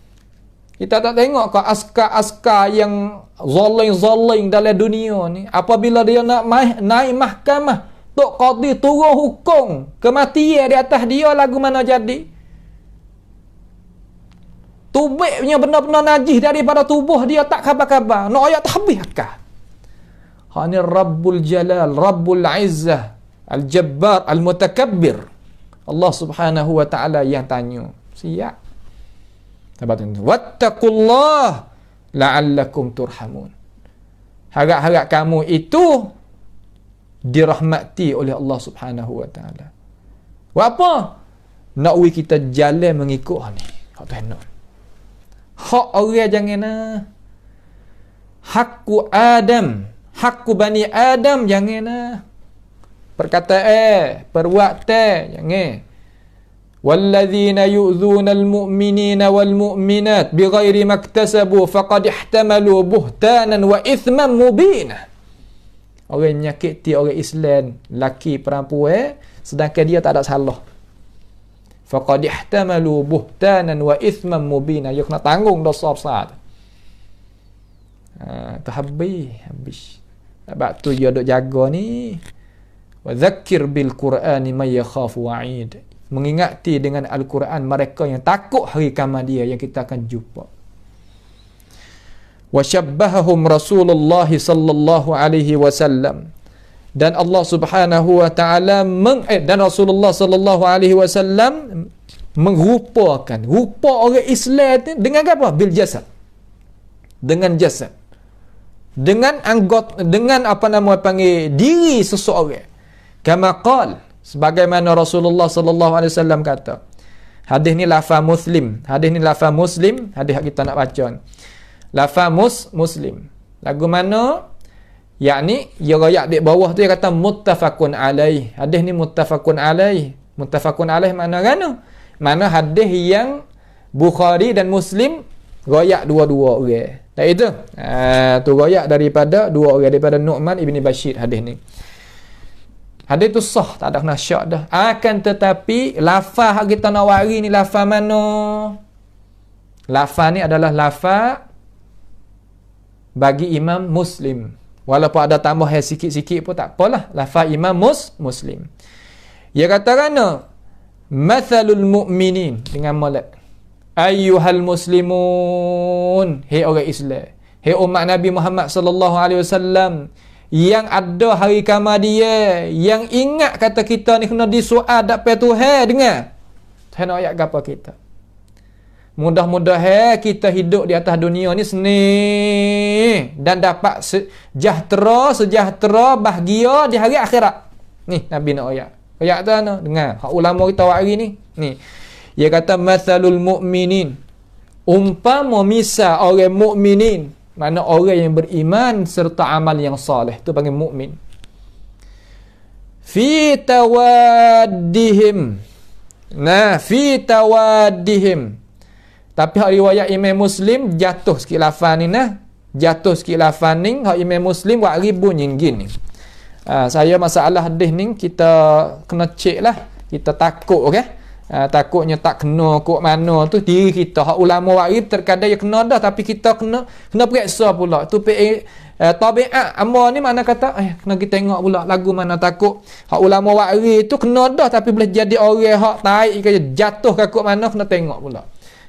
Kita tak tengok ke askar-askar yang zalim-zalim dalam dunia ni. Apabila dia nak naik mahkamah, Tok Qadhi turun hukum kematian di atas dia, lagu mana jadi? Tubiknya benar-benar najis daripada tubuh dia, tak khabar-khabar. Nak ayat tak habis akal. Ni Rabbul Jalal, Rabbul Izzah, Al-Jabbar, Al-Mutakabbir. Allah Subhanahu wa ta'ala yang tanya. Siap. Sebab itu, wattaqullah la'allakum turhamun. Harap-harap kamu itu dirahmati oleh Allah Subhanahu wa ta'ala. Apa? Nak kita jalan mengikut ni. Hak tu hendak. Hak orang jangan hakku Adam, hakku Bani Adam jangan perkataan, perbuatan jangan. وَالَّذِينَ يُؤْذُونَ الْمُؤْمِنِينَ وَالْمُؤْمِنَاتِ بِغَيْرِ مَا اكْتَسَبُوا فَقَدِ احْتَمَلُوا بُهْتَانًا وَإِثْمًا مُبِينًا. Orang menyakiti orang Islam, laki perempuan, sedangkan dia tak ada salah. فَقَدِ احْتَمَلُوا بُهْتَانًا وَإِثْمًا مُبِينًا. Dia kena tanggung dosa besar. Tu habis. Sebab tu dia duk jaga ni. وَذَكِّرْ بِالْقُرْآنِ مَنْ يَخَافُ وَعِيدٍ. Mengingati dengan Al-Quran mereka yang takut hari kiamat dia, yang kita akan jumpa. Wa syabbahahum Rasulullah sallallahu alaihi wasallam, dan Allah Subhanahu wa taala dan Rasulullah sallallahu alaihi wasallam rupa orang Islam dengan apa? Bil jasad. Dengan jasad. Dengan anggota, dengan diri seseorang. Kama qala, sebagaimana Rasulullah sallallahu alaihi wasallam kata. Hadis ni lafaz Muslim. Hadis kita nak baca ni. Lafaz Muslim. Lagu mana? Yakni dia royak di bawah tu dia kata muttafaqun alaih. Hadis ni muttafaqun alaih. Muttafaqun alaih makna kan? Mana hadis yang Bukhari dan Muslim royak dua-dua orang. Tak itu? Tu royak daripada dua orang, daripada Nu'man ibni Bashir hadis ni. Hadis tu sah, tak ada kena syak dah. Akan tetapi lafaz yang kita nak wari ni lafaz mana? Lafaz ni adalah lafaz bagi Imam Muslim. Walaupun ada tambah sikit-sikit pun tak apalah. Lafaz Imam Muslim. Dia kata kana mathalul mu'minin dengan molek. Ayyuhal muslimun, hei orang Islam, hei umat Nabi Muhammad sallallahu alaihi wasallam yang ada hari kiamat dia, yang ingat kata kita ni kena disoal depan Tuhan. Dengar Tuhan ayat apa kita. Mudah-mudahan kita hidup di atas dunia ni seni dan dapat sejahtera bahagia di hari akhirat. Ni Nabi nak ayat. Ayat tu ana dengar. Hak ulama kita hari ni. Ni. Dia kata mathalul mu'minin. Umpama misal orang mukminin, mana orang yang beriman serta amal yang soleh, tu panggil mukmin. Fi tawaddihim. Fi tawaddihim. Tapi hak riwayat Imam Muslim jatuh sikit lafaz ni Jatuh sikit lafaz ni. Hak Imam Muslim buat ribu nyinggin ni. Saya masalah hadis ni kita kena cek lah. Kita takut, okey? Takutnya tak kena kok mana tu diri kita. Hak ulama waris terkadang ya kena dah, tapi kita kena periksa pula. Tu tabiat amal ni mana kata kena kita tengok pula lagu mana takut. Hak ulama waris tu kena dah, tapi boleh jadi orang hak taik ke jatuh ke kok mana kena tengok pula.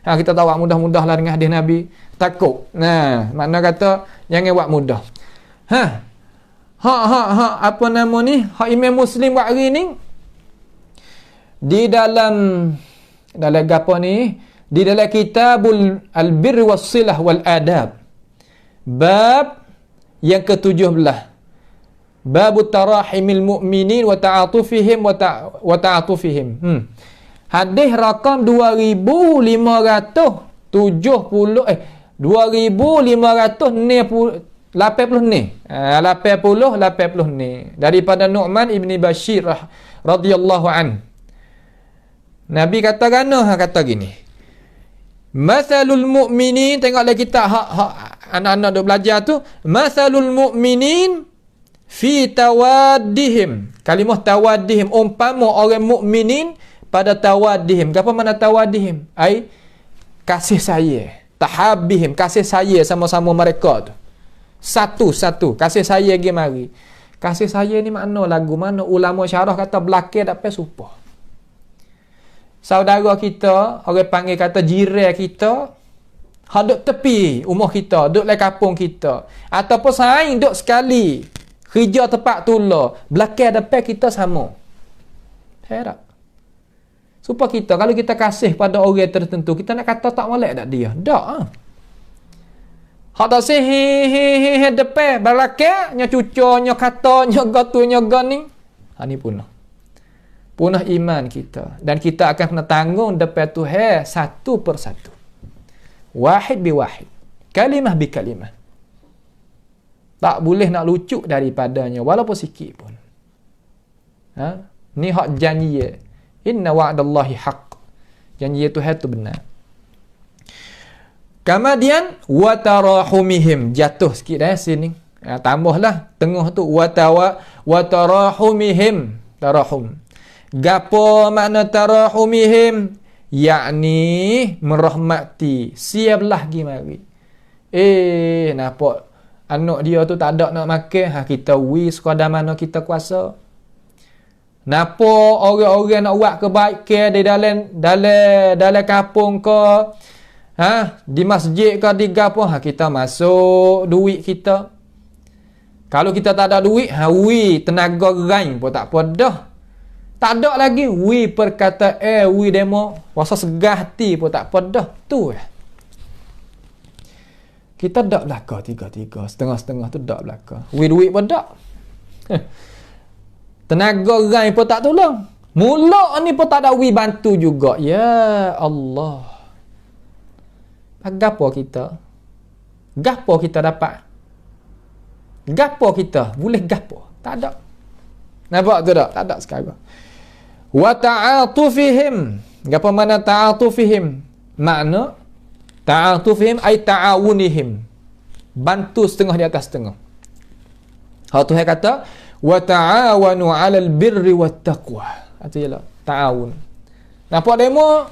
Kita tahu mudah-mudahlah dengan hadis Nabi takut. Mana kata jangan buat mudah. Apa nama ni? Hak Imam Muslim waris ni di dalam apa ni? Di dalam kitabul al-birr was-silah wal adab. Bab yang ke-17. Bab tarahimil mu'minin wa ta'atufihim wa ta'atufihim. Hadis rakam 2570 2580 ni daripada Nu'man ibni Bashir radhiyallahu an. Nabi kata gini. Masalul mu'minin, tengoklah kita anak-anak duk belajar tu. Masalul mu'minin fi tawaddihim. Kalimah tawaddihim, umpama orang mukminin pada tawaddihim. Apa makna tawaddihim? Ai kasih saya. Tahabbihim, kasih saya sama-sama mereka tu. Satu-satu, kasih saya pergi mari. Kasih saya ni makna lagu mana ulama syarah kata belakang dapat supah. Saudara kita, orang panggil kata jiran kita, hak duk tepi rumah kita, duk dalam kampung kita, ataupun saing duk sekali kerja tempat tulah, belakang depan kita sama. Herat. Supaya kita, kalau kita kasih pada orang tertentu, kita nak kata tak molek tak dia? Tak. Hak tak sih depan, belakang, nya cucu, nya kata, nya gatu, nya gani. Ni punah iman kita, dan kita akan kena tanggung depan Tuhan satu persatu, wahid bi wahid, kalimah bi kalimah. Tak boleh nak lucu daripadanya walaupun sikit pun. Ni hak janji. Inna wa'dallahi haqq. Janji Tuhan tu benar. Kemudian wa tarahumihim, jatuh sikit sini. Tambahlah tengah tu wa tarahumihim, tarahum. Gapo makna tarahumihim? Yakni merahmati. Siaplah pergi mari. Nampak anak dia tu tak ada nak makan, kita sekadar mana kita kuasa. Nampak orang-orang nak buat kebaikan di dalam kampung ke, di masjid ke, di gapo, kita masuk duit kita. Kalau kita tak ada duit, tenaga gerai pun tak apa dah. Tak ada lagi perkata demo rasa segah hati pun tak apa dah. Tu kita dak belaka tiga-tiga, setengah-setengah tu dak belaka. Duit pun dak. Tenaga gerai pun tak tolong. Mula ni pun tak ada bantu juga. Ya Allah. Gapo kita? Gapo kita dapat? Gapo kita? Boleh gapo? Tak ada. Nampak tu tak? Tak ada sekarang. Wa ta'atufihim. Apa makna ta'atufihim? Makna ta'atufihim ay ta'awunihim. Bantu setengah di atas setengah. Tuhan kata wa ta'awanu 'alal birri wat taqwa. Itu jelah ta'awun. Nampak demo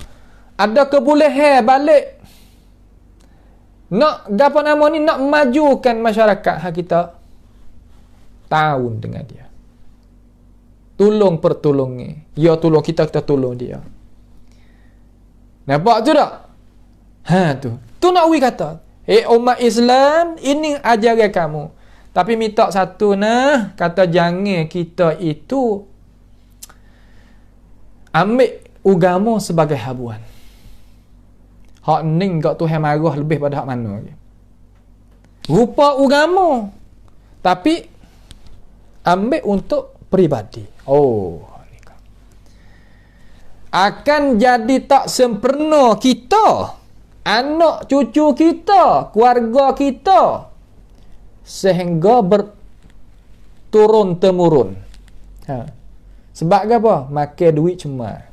ada kebolehan balik. Nak apa nama ni, nak majukan masyarakat kita. Ta'awun dengan dia. Tolong pertolongi. Ya tolong kita tolong dia. Nampak tu tak? Tu nak kata. Umat Islam, ini ajaran kamu. Tapi minta satu kata jangan kita itu ambil agama sebagai habuan. Hak ni gak Tuhan marah lebih pada hak mana lagi. Rupa agama. Tapi ambil untuk peribadi. Akan jadi tak sempurna kita, anak cucu kita, keluarga kita, sehingga berturun temurun. Sebab apa? Makan duit cuma.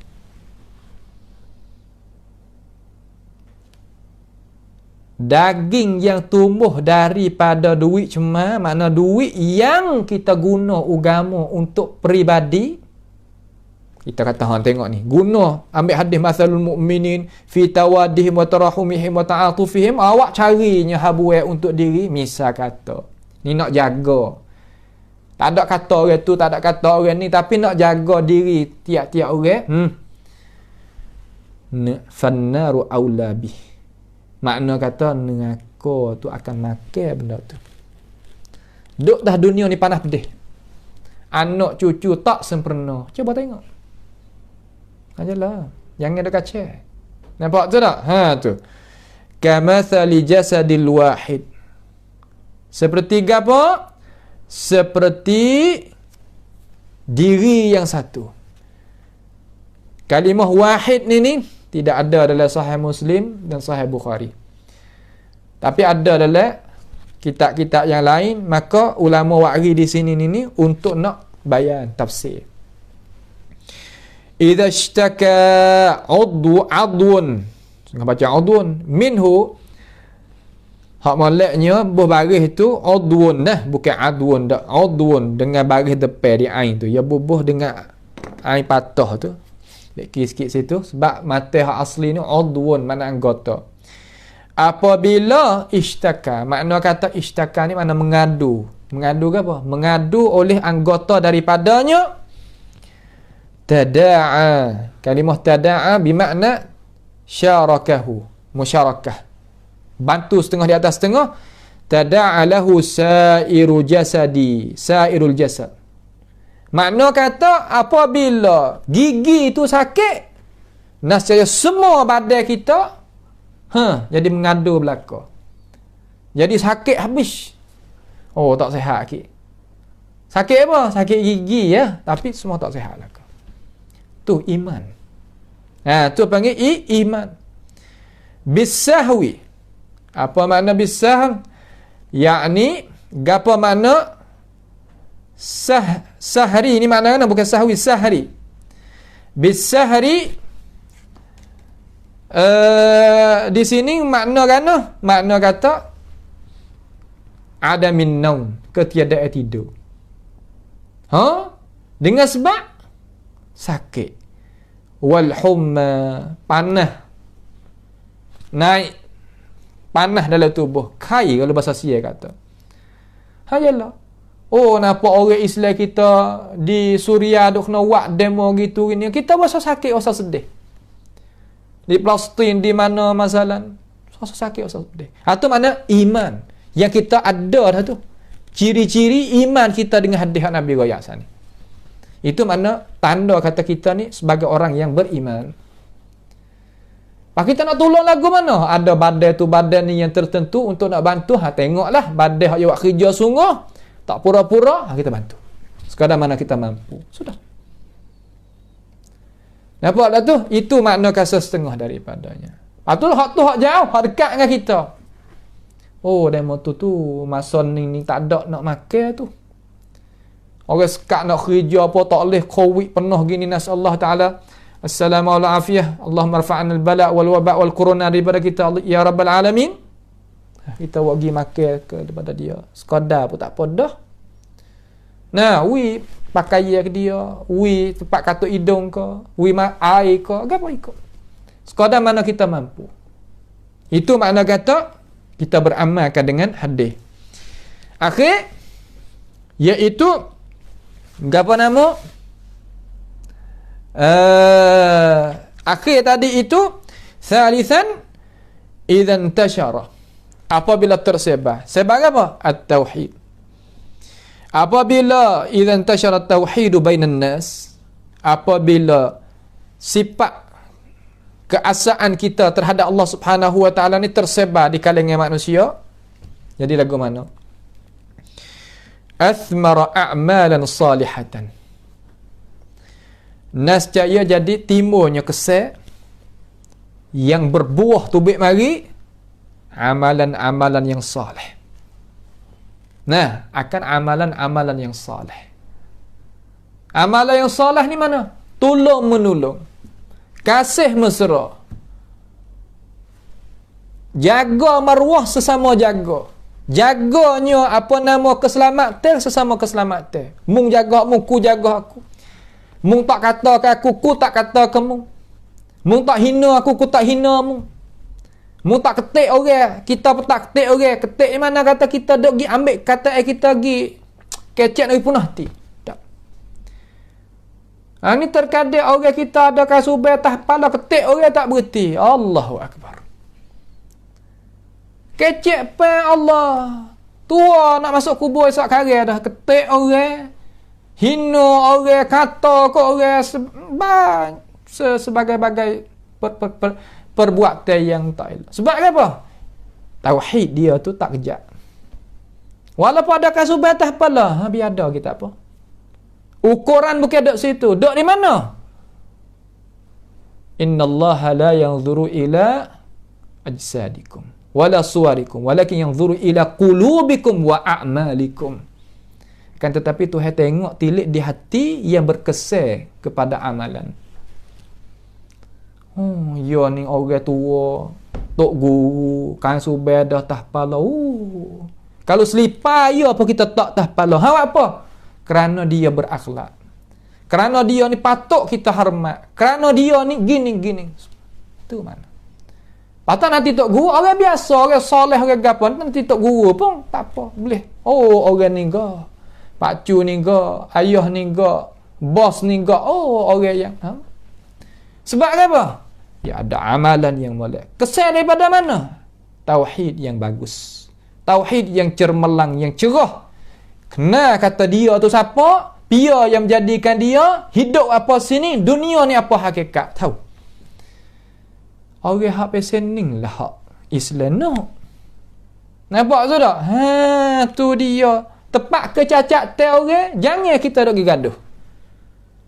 Daging yang tumbuh daripada duit cuma, makna duit yang kita guna agama untuk peribadi. Kita kata hang tengok ni, guna ambil hadis masalul mukminin fi tawaddihim wa tarahumihim wa ta'atufihim, awak carinya habuai untuk diri, misal kata. Ni nak jaga. Tak ada kata orang tu, tak ada kata orang ni, tapi nak jaga diri tiap-tiap orang. Fannaru aula bih. Makna kata neraka tu akan makan benda tu. Duk dah dunia ni panas pedih. Anak cucu tak sempurna. Cuba tengok. Ajalah. Jangan ada kacau. Nampak tu tak? Ha tu. Kamathali jasadil wahid. Seperti apa? Seperti diri yang satu. Kalimah wahid ni tidak ada dalam Sahih Muslim dan Sahih Bukhari. Tapi ada dalam kitab-kitab yang lain, maka ulama wa'ri di sini ni untuk nak bayan tafsir. Idza ishtaka adwun. Jangan baca adwun minhu. Hak moleknya buh baris tu adwun dah, bukan adwun dak. Adwun dengan baris depan di ain tu. Ya bubuh dengan ain patah tu. Sikit-sikit situ sebab mata hak asli ni udwun, mana anggota. Apabila ishtaka, makna kata ishtaka ni makna mengadu. Mengadu ke apa? Mengadu oleh anggota daripadanya. Tada'a. Kalimah tada'a bermakna syarakahu, musyarakah. Bantu setengah di atas setengah. Tada'a lahu sairul jasad. Makna kata apabila gigi tu sakit, nascaya semua badan kita jadi mengadu belaka. Jadi sakit habis. Oh, tak sihat lagi. Sakit apa? Sakit gigi ya, tapi semua tak sihat belaka. Tu iman. Tu panggil iman. Bisahwi. Apa makna bisah? Yakni gapo makna sahri ni maknanya bukan sahwi, sahri. Bisahri di sini makna kata adamin naum, ketiadaan tidur. Dengan sebab sakit. Wal humma, panah. Naik panah dalam tubuh. Kai kalau bahasa Sia kata. Hayalah. Oh, nampak orang Islam kita di Suria duk kena buat demo gitu gini. Kita rasa sakit, rasa sedih. Di Palestin di mana masalah, rasa sakit, rasa sedih. Itu mana iman yang kita ada dah tu. Ciri-ciri iman kita dengan hadis Nabi royak sana. Itu mana tanda kata kita ni sebagai orang yang beriman. Pak kita nak tolong lagu mana? Ada badan tu badan ni yang tertentu untuk nak bantu. Tengoklah badan yang buat kerja sungguh. Tak pura-pura, kita bantu. Sekadar mana kita mampu. Sudah. Nampak tak tu? Itu makna kasar setengah daripadanya. Lepas tu hak jauh, hak dekat dengan kita. Oh, demo tu masa ni tak ada nak makan tu. Orang sekat nak kerja apa tak boleh, covid penuh gini, nasallahu taala assalamualaikum afiyah. Allahumma rfa'na al-bala wal waba wal corona daripada kita ya rabbal alamin. Kita pergi makan kepada dia. Sekadar pun tak apa dah. Nah, pakai ke dia, tempat katuk hidung ke, air ke, apa ikut. Sekadar mana kita mampu. Itu makna kata kita beramalkan dengan hadis. Akhir iaitu apa nama? Akhir tadi itu salisan idzan tashara. Apabila tersebar. Sebar apa? At-tauhid. Apabila idzan tashara at-tauhidu bainan nas, apabila sifat keasaan kita terhadap Allah Subhanahu wa taala ni tersebar di kalangan manusia, jadi lagu mana? Athmara a'malan salihatan. Nascaya jadi timbulnya kesan yang berbuah tubik mari amalan-amalan yang saleh. Nah, akan amalan-amalan yang saleh. Amalan yang saleh ni mana? Tolong menolong, kasih mesra, Jaga maruah sesama jaga. Jaganya apa nama keselamatan sesama keselamatan. Mung jaga mu, ku jaga aku. Mung tak kata ke aku, ku tak kata ke mu. Mung tak hina aku, ku tak hina mu. Mung tak ketik orang, kita pun tak ketik orang. Ketik di mana kata kita dok gi ambil kata kita gi kecek nak punah ti. Tak. Ini terkadang orang kita ada kasubah tahpala ketik orang tak berhenti. Allahu akbar. Kecek pa Allah. Tua nak masuk kubur esok kari dah ketik orang. Hina orang, kata ke orang sebagai-bagai perbuatan yang tak elok. Sebab apa? Tauhid dia tu tak kejap. Walaupun ada kasubah atas kepala, biar ada kita apa? Ukuran bukan duduk situ. Duduk di mana? Innallaha la yanzuru ila ajsadikum wala suwarikum walakin yanzuru ila qulubikum wa a'malikum. Kan tetapi Tuhan tengok tilik di hati yang berkesan kepada amalan. Ya ni orang tua, tok guru, kan subah dah tahpala. Kalau selipar ya apa kita tak tahpala. Apa? Kerana dia berakhlak. Kerana dia ni patut kita hormat. Kerana dia ni gini. Itu mana? Patut nanti tok guru orang biasa, orang soleh, orang gapo, nanti tok guru pun tak apa, boleh. Orang ni ga. Pak cu ni ga, ayah ni ga, bos ni ga. Orang yang sebab apa? Ya ada amalan yang molek. Kesan daripada mana? Tauhid yang bagus. Tauhid yang cermelang, yang cerah. Kena kata dia tu siapa? Dia yang menjadikan dia hidup apa sini, dunia ni apa hakikat. Tahu. Orang hak pesening lah hak Islam no. Nampak tu tak? Tu dia. Tepat kecacat orang, jangan kita dok gaduh.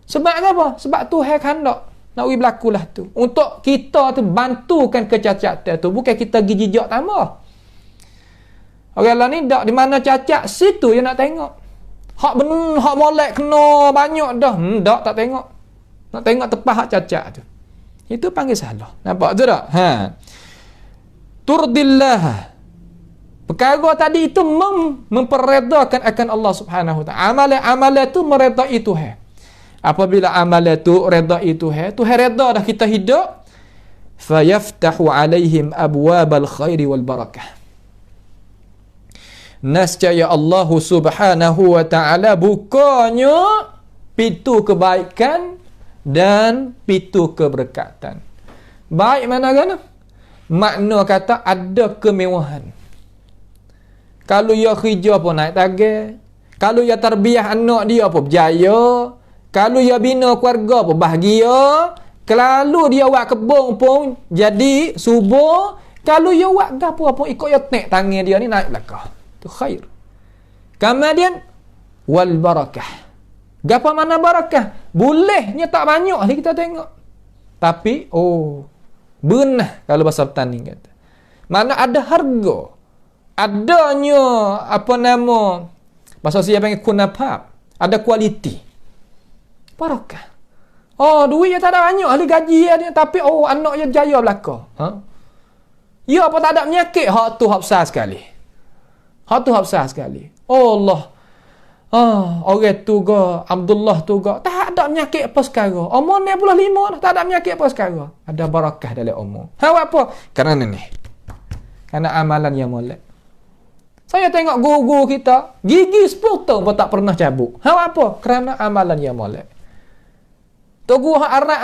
Sebab apa? Sebab Tuhan kandak nak bagi berlakulah tu. Untuk kita tu bantukan kecacatan tu, bukan kita pergi jijak tambah. Orang lain ni dak di mana cacat, situ je nak tengok. Hak benar, hak molek kena banyak dah. Dak tak tengok. Nak tengok tepat hak cacat tu. Itu panggil salah. Nampak tu tak? Turdillah. Perkara tadi itu memperredakan akan Allah Subhanahu wa taala. Amalan itu meredai Tuhan. Apabila amalan itu redai Tuhan reda dah kita hidup, fayaftahu alaihim abwabal khairi wal barakah. Nascaya Allah Subhanahu wa taala bukanya pintu kebaikan dan pintu keberkatan. Baik mana kan? Makna kata ada kemewahan. Kalau ia kerja pun naik target. Kalau ia tarbiyah anak dia pun berjaya. Kalau ia bina keluarga pun bahagia. Kalau dia buat kebun pun jadi subur. Kalau ia buat gapo pun ikut ia tek tangan dia ni naik belakang. Itu khair. Kemudian wal barakah. Gapo mana barakah? Bolehnya tak banyak ni kita tengok. Tapi benar kalau bahasa petani kata. Mana ada harga. Adanya apa nama bahasa saya panggil kunafah, ada kualiti barakah. Duit dia tak ada banyak ahli gaji dia, tapi anak dia jaya belaka. Ya apa tak ada penyakit, hak tu hak besar sekali. Allah. Orang tu ga Abdullah tu ga tak ada penyakit apa sekarang. Umur 65 dah tak ada penyakit apa sekarang. Ada barakah dalam umur. Apa? Kerana ni. Kerana amalan yang molek. Saya tengok guru-guru kita, gigi 10 tahun pun tak pernah cabut. Apa? Kerana amalan yang molek. Tu guru hak arak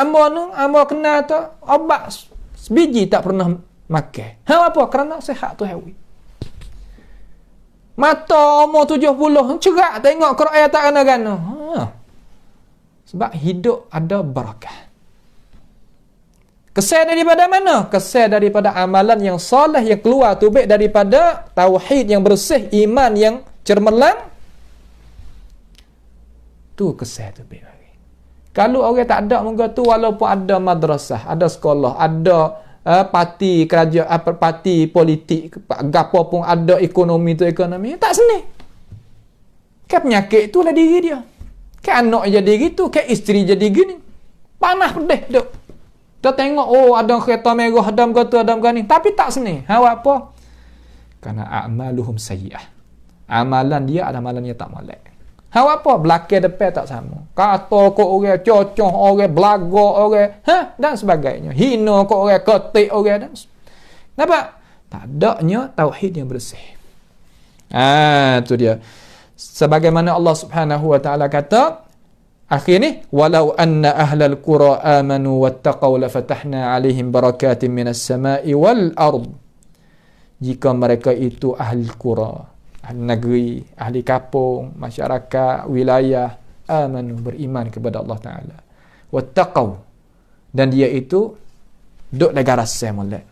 amal kena tu, obat sebiji tak pernah makan. Apa? Kerana sihat tu hawi. Mata umur 70, cerak tengok Quran tak kena-kena. Sebab hidup ada barakah. Kesan daripada mana? Kesan daripada amalan yang soleh yang keluar tu baik daripada tauhid yang bersih, iman yang cermelang. Tu kesan tu baik lagi. Kalau orang tak ada muka tu, walaupun ada madrasah, ada sekolah, ada parti kerajaan, parti politik, gapo pun ada ekonomi tak seni. Kan penyakit tu lah diri dia. Kan anak jadi gitu, kan isteri jadi gini. Panah pedih duk. Kita tengok, oh ada kereta merah, ada kata, ada ni. Tapi tak seni. Awak apa? Karena a'maluhum sayyi'ah. Amalan dia ada amalan yang tak molek. Awak apa? Belakang depan tak sama. Kata kok orang, cocoh orang, belaga orang, dan sebagainya. Hina kok orang, ketik orang dan nampak? Tak adanya tauhid yang bersih. Tu dia. Sebagaimana Allah Subhanahu wa taala kata akhir ni, walau anna ahlal qura amanu wattaqau lafatahna alaihim barakatin minas sama'i wal ard. Jika mereka itu ahli qura, ahli negeri, ahli kampung, masyarakat, wilayah, amanu, beriman kepada Allah Taala, wattaqau, dan dia itu duk legalasai molek.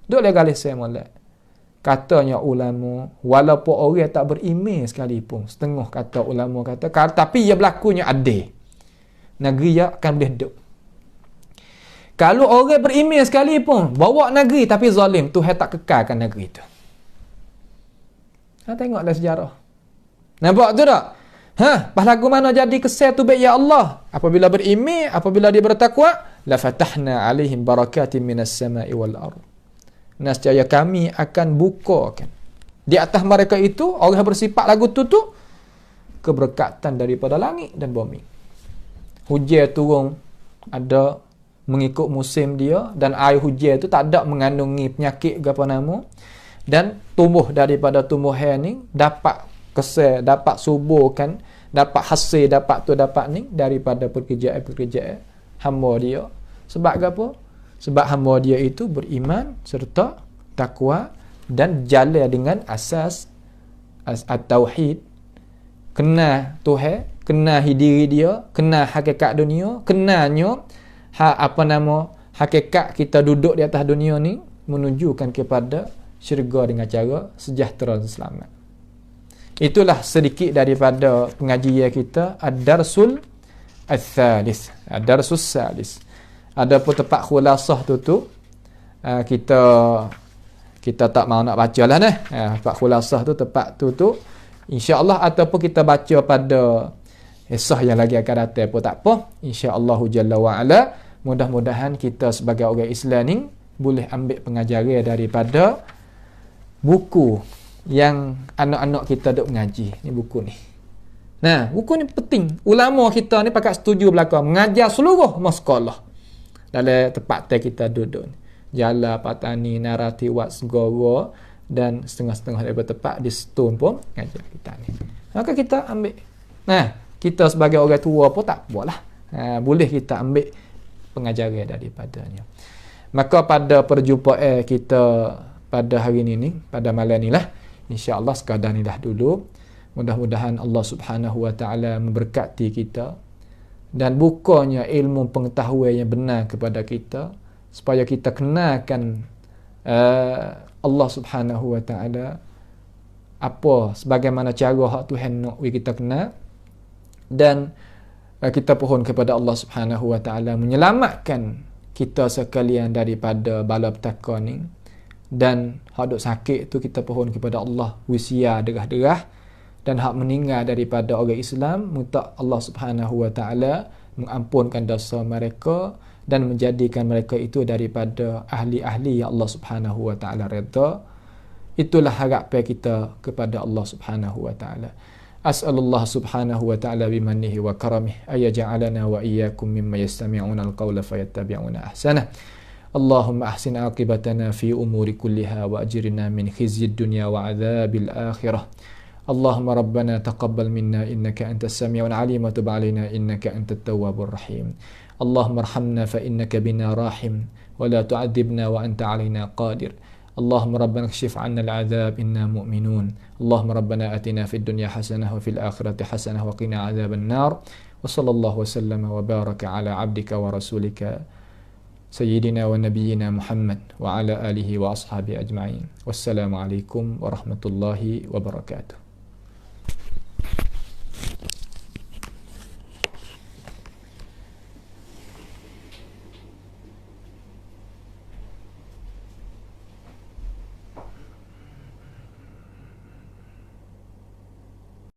Duk legalasai molek. Katanya ulama, walaupun orang tak beriman sekalipun, setengah kata ulama kata, tapi ia berlakunya adil, negeri ia akan boleh hidup. Kalau orang beriman sekalipun, bawa negeri tapi zalim, Tuhan tak kekalkan negeri itu. Tengoklah sejarah. Nampak tu tak? Pas lagu mana jadi kesal tu baik ya Allah? Apabila beriman, apabila dia bertakwa, la fatahna alaihim barakatin minas sama'i wal ard. Nescaya kami akan bukakan di atas mereka itu, orang bersifat lagu tu keberkatan daripada langit dan bumi. Hujan turun ada mengikut musim dia, dan air hujan itu tak ada mengandungi penyakit ke apa nama, dan tumbuh daripada tumbuhan ni dapat kesal, dapat suburkan, dapat hasil, dapat tu dapat ni daripada pekerjaan hamba dia. Sebab apa? Sebab hamba dia itu beriman serta takwa dan jalan dengan asas at-tauhid. Kenal Tuhan, kenal diri dia, kenal hakikat dunia, kenalnya hakikat kita duduk di atas dunia ni menunjukkan kepada syurga dengan cara sejahtera dan selamat. Itulah sedikit daripada pengajian kita ad-darsul ats-tsalits, ad-darsus salis. Adapun tempat khulasah tu kita tak mau nak baca lah nah. Tempat khulasah tu tempat tu insya-Allah, ataupun kita baca pada kisah yang lagi akan datang pun tak apa. Insya-Allah jalla wa ala, mudah-mudahan kita sebagai orang Islam ni boleh ambil pengajaran daripada buku yang anak-anak kita duk mengaji ni, buku ni. Nah, buku ni penting. Ulama kita ni pakat setuju belaka mengajar seluruh sekolah dalam tempat kita duduk. Jala, Patani, Narati, Wat, Segoro dan setengah-setengah daripada tempat di Stone pun ngajar kita ni. Maka kita ambil. Nah, kita sebagai orang tua pun tak apalah. Boleh kita ambil pengajaran daripadanya. Maka pada perjumpaan kita pada hari ini, pada malam ni lah, insya-Allah sekadar ni dah dulu. Mudah-mudahan Allah Subhanahu wa taala memberkati kita dan bukanya ilmu pengetahuan yang benar kepada kita, supaya kita kenalkan Allah Subhanahu wa taala apa sebagaimana cara hak Tuhan nak kita kenal, dan kita pohon kepada Allah Subhanahu wa taala menyelamatkan kita sekalian daripada bala petaka ni, dan hak duk sakit tu kita pohon kepada Allah wisia derah-derah, dan hak meninggal daripada orang Islam minta Allah Subhanahu wa taala mengampunkan dosa mereka dan menjadikan mereka itu daripada ahli-ahli yang Allah Subhanahu wa taala redha. Itulah harapan kita kepada Allah Subhanahu wa taala. As'alullah Subhanahu wa taala bimannihi wa karamih ayaj'alana wa iyyakum mimma yastami'una al-qawla fayattabi'una ahsanah. Allahumma ahsin aqibatana fi umuri kulliha wa ajirna min khizyid dunya wa 'adzabil akhirah. اللهم ربنا تقبل منا إنك أنت السميع العليم وتب علينا إنك أنت التواب الرحيم. اللهم ارحمنا فإنك بنا راحم ولا تعذبنا وأنت علينا قادر. اللهم ربنا اكشف عنا العذاب إنا مؤمنون. اللهم ربنا آتنا في الدنيا حسنة وفي الآخرة حسنة وقنا عذاب النار. وصلى الله وسلم وبارك على عبدك ورسولك سيدنا ونبينا محمد وعلى آله وأصحابه أجمعين. والسلام عليكم ورحمة الله وبركاته.